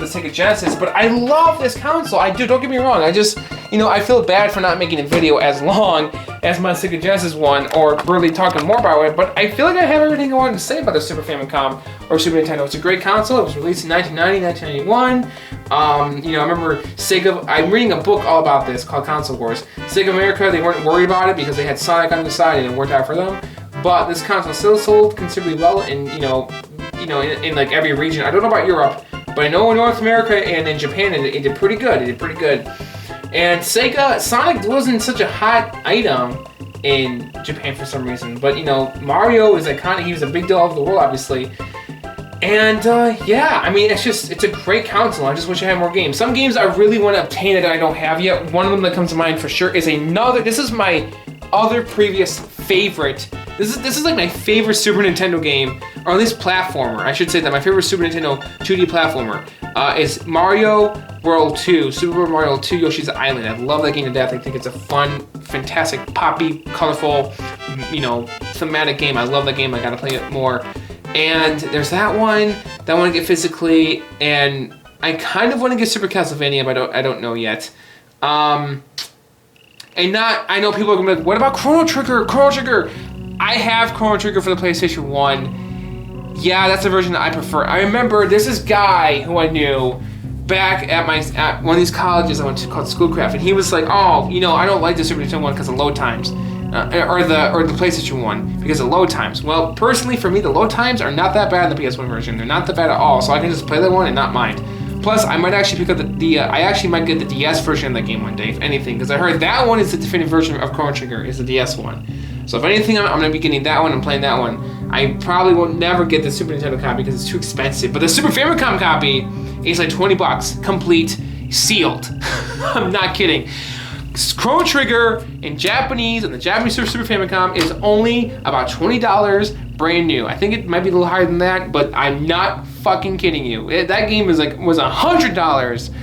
the Sega Genesis, but I love this console. I do. Don't get me wrong. I just, I feel bad for not making a video as long as my Sega Genesis one, or really talking more about it, but I feel like I have everything I wanted to say about the Super Famicom or Super Nintendo. It's a great console. It was released in 1990, 1991. I remember Sega, I'm reading a book all about this called Console Wars. Sega America, they weren't worried about it because they had Sonic on the side and it worked out for them. But this console still sold considerably well in, in like every region. I don't know about Europe, but I know in North America and in Japan it did pretty good. It did pretty good. And Sonic wasn't such a hot item in Japan for some reason. But, Mario is iconic. He was a big deal all over the world, obviously. And, yeah, I mean, it's a great console. I just wish I had more games. Some games I really want to obtain that I don't have yet. One of them that comes to mind for sure is this is my other previous favorite. This is like my favorite Super Nintendo game, or at least platformer. I should say that my favorite Super Nintendo 2D platformer is Mario World 2, Super Mario World 2 Yoshi's Island. I love that game to death. I think it's a fun, fantastic, poppy, colorful, thematic game. I love that game. I gotta play it more. And there's that one that I want to get physically, and I kind of want to get Super Castlevania, but I don't know yet. I know people are gonna be like, what about Chrono Trigger? Chrono Trigger! I have Chrono Trigger for the PlayStation 1. Yeah, that's the version that I prefer. I remember there's this guy who I knew back at one of these colleges I went to called Schoolcraft, and he was like, oh, you know, I don't like the Super Nintendo one because of load times, or the PlayStation one because of load times. Well, personally for me, the load times are not that bad in the PS1 version. They're not that bad at all, so I can just play that one and not mind. Plus, I might actually pick up I actually might get the DS version of that game one day, if anything, because I heard that one is the definitive version of Chrono Trigger, is the DS one. So if anything, I'm going to be getting that one and playing that one. I probably will never get the Super Nintendo copy because it's too expensive. But the Super Famicom copy is like $20, complete, sealed. I'm not kidding. Chrono Trigger in Japanese and the Japanese Super Famicom is only about $20 brand new. I think it might be a little higher than that, but I'm not fucking kidding you. That game was $100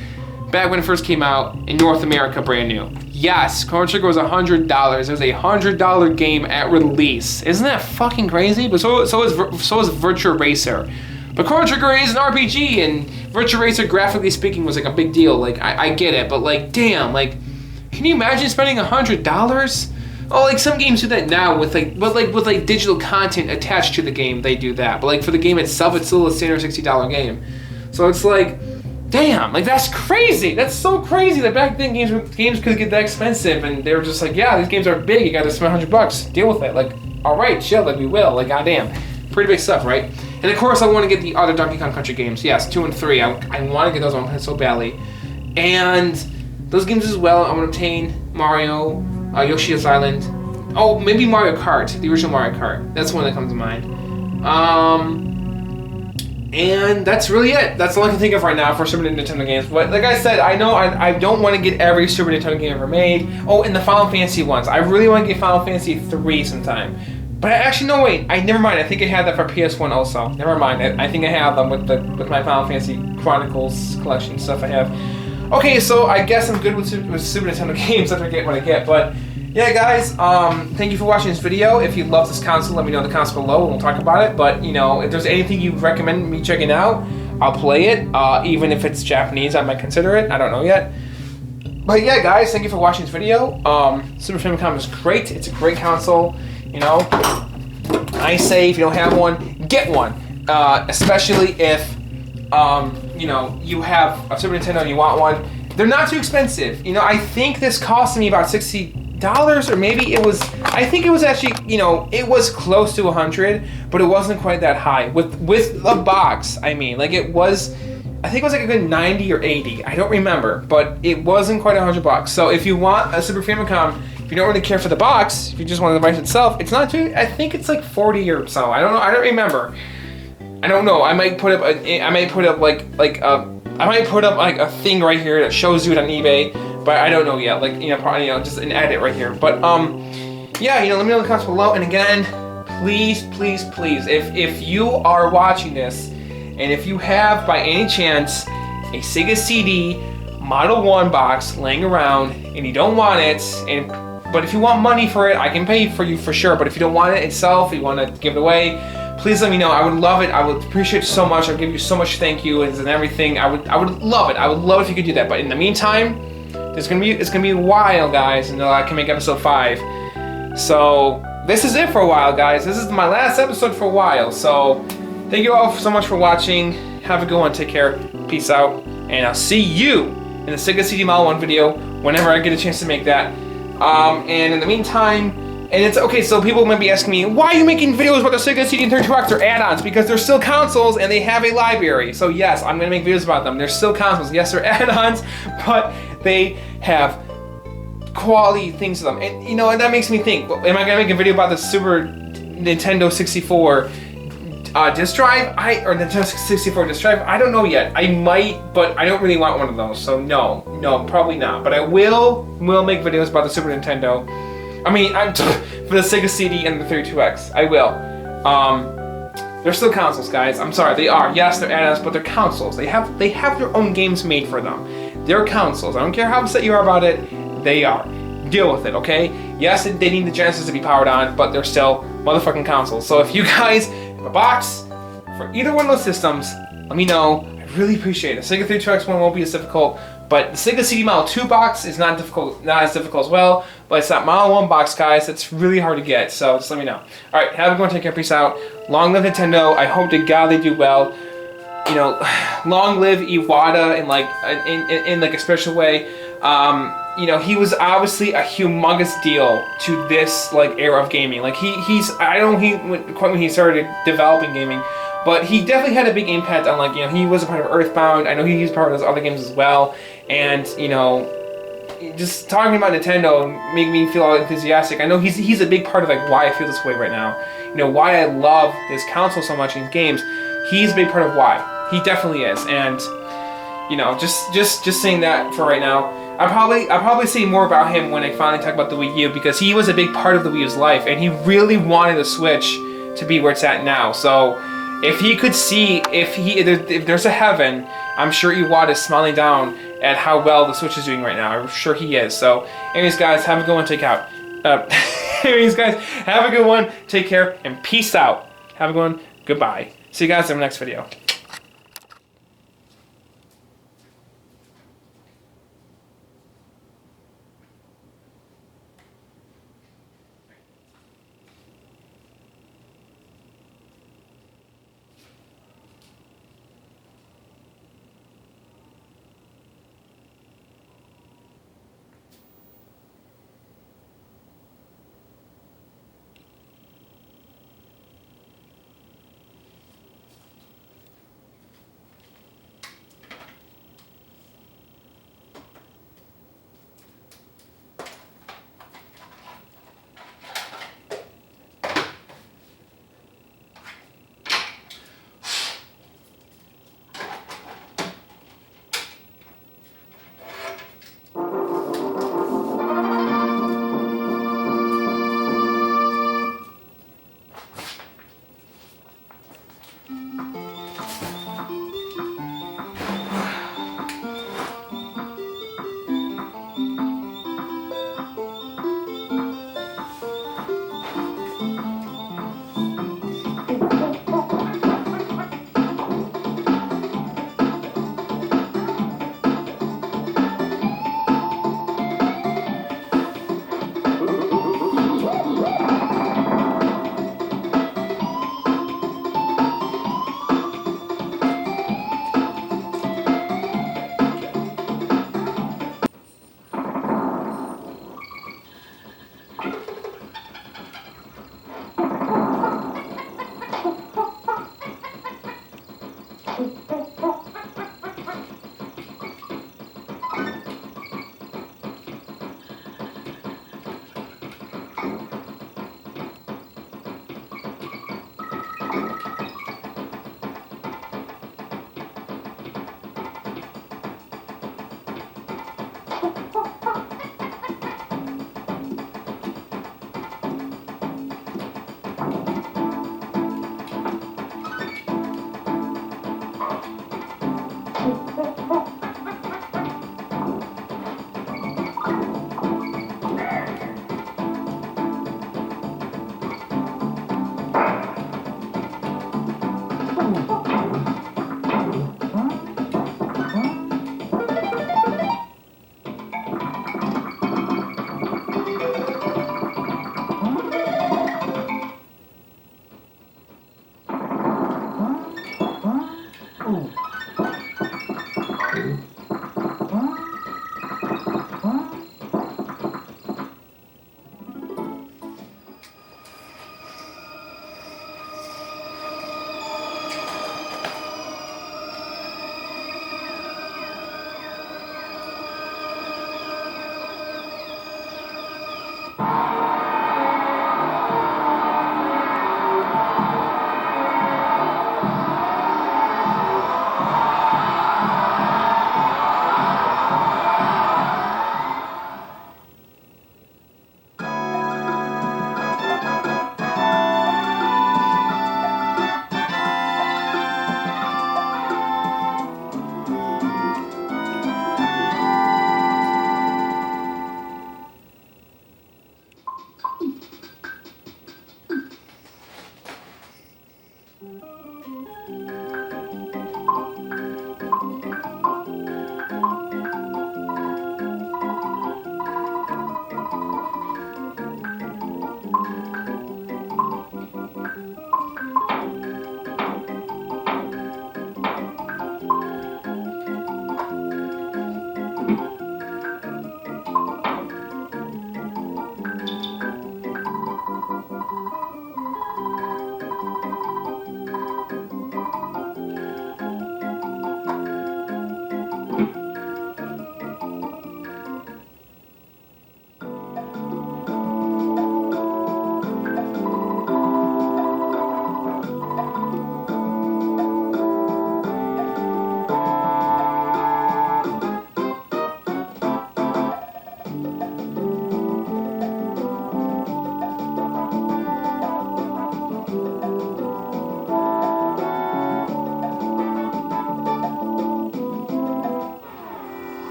back when it first came out in North America brand new. Yes, Chrono Trigger was $100. It was a $100 game at release. Isn't that fucking crazy? But so is Virtua Racer. But Chrono Trigger is an RPG, and Virtua Racer, graphically speaking, was like a big deal. Like I get it, but like, damn, like, can you imagine spending $100? Oh, like some games do that now with with digital content attached to the game. They do that, but like for the game itself, it's still a standard $60 game. So it's like, damn, like that's crazy. That's so crazy that back then games could get that expensive, and they were just like, yeah, these games are big. You got to spend $100. Deal with it. Like, all right, chill. Like we will. Like, goddamn, pretty big stuff, right? And of course, I want to get the other Donkey Kong Country games. Yes, 2 and 3. I want to get those on so badly, and those games as well. I'm gonna obtain Mario, Yoshi's Island. Oh, maybe Mario Kart, the original Mario Kart. That's one that comes to mind. And that's really it. That's all I can think of right now for Super Nintendo games. But like I said, I know I don't want to get every Super Nintendo game ever made. Oh, and the Final Fantasy ones. I really want to get Final Fantasy 3 sometime. But actually, no, wait. Never mind. I think I had that for PS1 also. Never mind. I think I have them with my Final Fantasy Chronicles collection stuff I have. Okay, so I guess I'm good with Super Nintendo games after I get what I get. But yeah, guys, thank you for watching this video. If you love this console, let me know in the comments below and we'll talk about it. But, you know, if there's anything you recommend me checking out, I'll play it. Even if it's Japanese, I might consider it. I don't know yet. But yeah, guys, thank you for watching this video. Super Famicom is great. It's a great console. You know, I say if you don't have one, get one. Especially if, you know, you have a Super Nintendo and you want one. They're not too expensive. You know, I think this cost me about $60, or maybe it was, I think it was actually, you know, it was close to 100, but it wasn't quite that high. With a box, I mean, like it was, I think it was like a good 90 or 80. I don't remember, but it wasn't quite $100. So if you want a Super Famicom, if you don't really care for the box, if you just want the device itself, it's not too, I think it's like 40 or so. I don't know, I don't remember. I don't know. I might put up like a thing right here that shows you it on eBay, but I don't know yet. Like, you know, probably, you know, just an edit right here. But yeah, you know, let me know in the comments below. And again, please, please, please, if you are watching this, and if you have by any chance a Sega CD Model 1 box laying around and you don't want it, but if you want money for it, I can pay for you for sure. But if you don't want it itself, you want to give it away, please let me know. I would love it. I would appreciate it so much. I'll give you so much thank you and everything. I would love it. I would love it if you could do that. But in the meantime, it's gonna be a while, guys, until I can make episode 5. So this is it for a while, guys. This is my last episode for a while. So thank you all so much for watching. Have a good one. Take care. Peace out. And I'll see you in the Sega CD Model 1 video whenever I get a chance to make that. And in the meantime, and it's okay, so people might be asking me, why are you making videos about the Sega CD and 32X? They're add-ons, because they're still consoles and they have a library. So yes, I'm gonna make videos about them. They're still consoles. Yes, they're add-ons, but they have quality things to them. And you know, and that makes me think, am I gonna make a video about the Super Nintendo 64 disk drive? Or Nintendo 64 disk drive? I don't know yet. I might, but I don't really want one of those. So no, probably not. But I will make videos about the Super Nintendo. I mean, for the Sega CD and the 32X, I will. They're still consoles, guys. I'm sorry, they are. Yes, they're add-ons, but they're consoles. They have their own games made for them. They're consoles. I don't care how upset you are about it. They are. Deal with it, okay? Yes, they need the Genesis to be powered on, but they're still motherfucking consoles. So if you guys have a box for either one of those systems, let me know. I really appreciate it. Sega 32X one won't be as difficult, But the Sega CD Model 2 box is not as difficult as well. But it's that Model 1 box, guys. That's really hard to get. So just let me know. All right, have a good one. Take care. Peace out. Long live Nintendo. I hope to God they do well. You know, long live Iwata in like in like a special way. You know, he was obviously a humongous deal to this like era of gaming. Like he's I don't know quite when he started developing gaming, but he definitely had a big impact on, like, you know, he was a part of Earthbound. I know he was part of those other games as well. And, you know, just talking about Nintendo made me feel all enthusiastic. I know he's a big part of like why I feel this way right now. You know, why I love this console so much in games. He's a big part of why. He definitely is. And, you know, just saying that for right now. I'll probably say more about him when I finally talk about the Wii U, because he was a big part of the Wii U's life, and he really wanted the Switch to be where it's at now. So if he could see, if there's a heaven, I'm sure Iwata is smiling down at how well the Switch is doing right now. I'm sure he is. So anyways, guys, have a good one. Take out. Anyways, guys, have a good one. Take care and peace out. Have a good one. Goodbye. See you guys in the next video.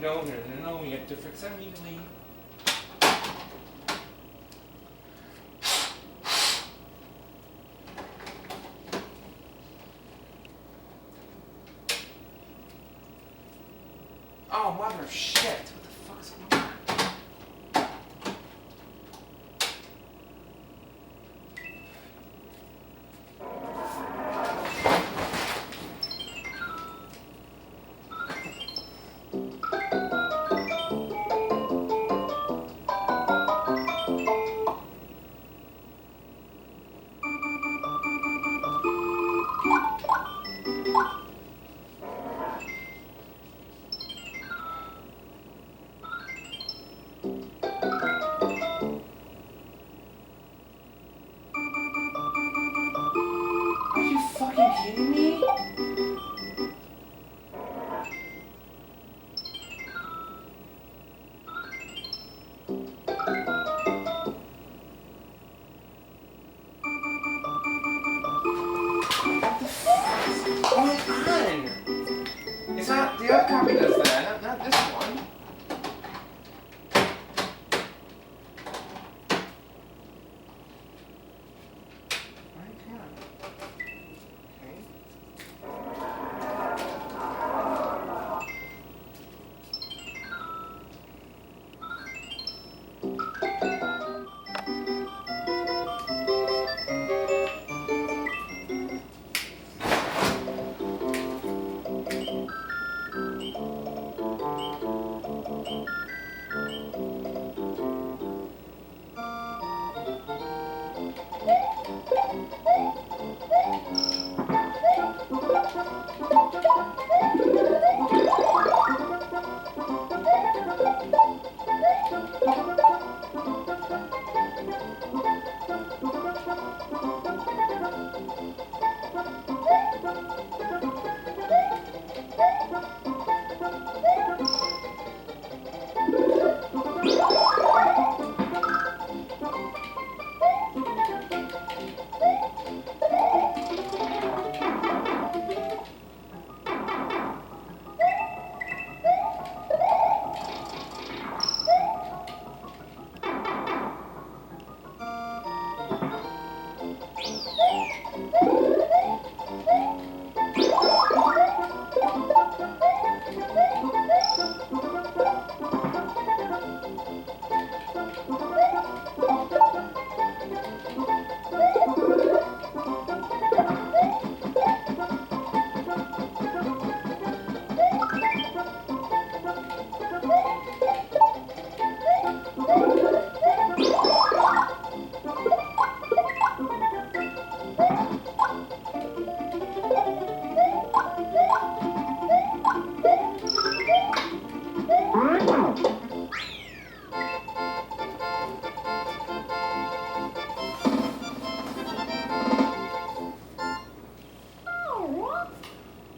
no, we have to fix that immediately. Oh, mother of shit. What the fuck is going on? Are you fucking kidding me? What the fuck is going on? It's not, the other copy does that, not this one. Alright, come on. Okay.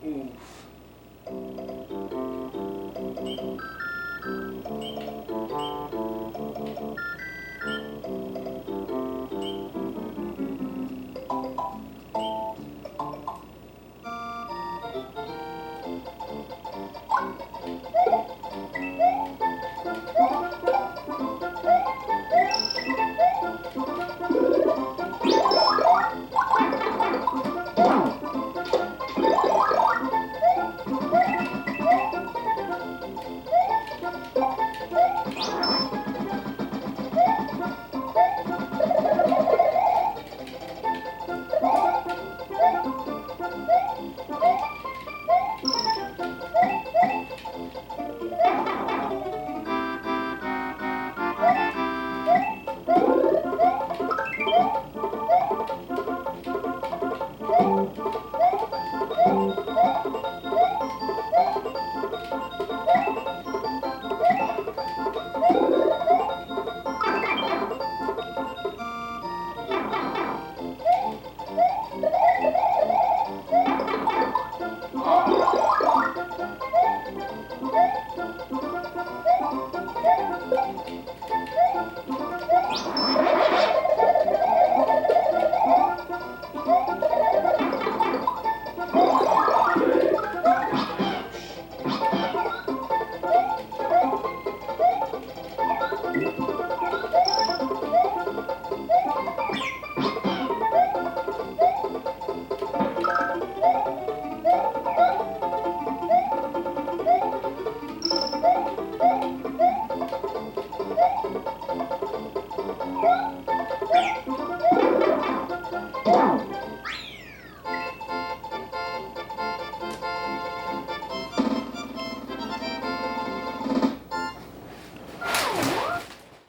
Oof.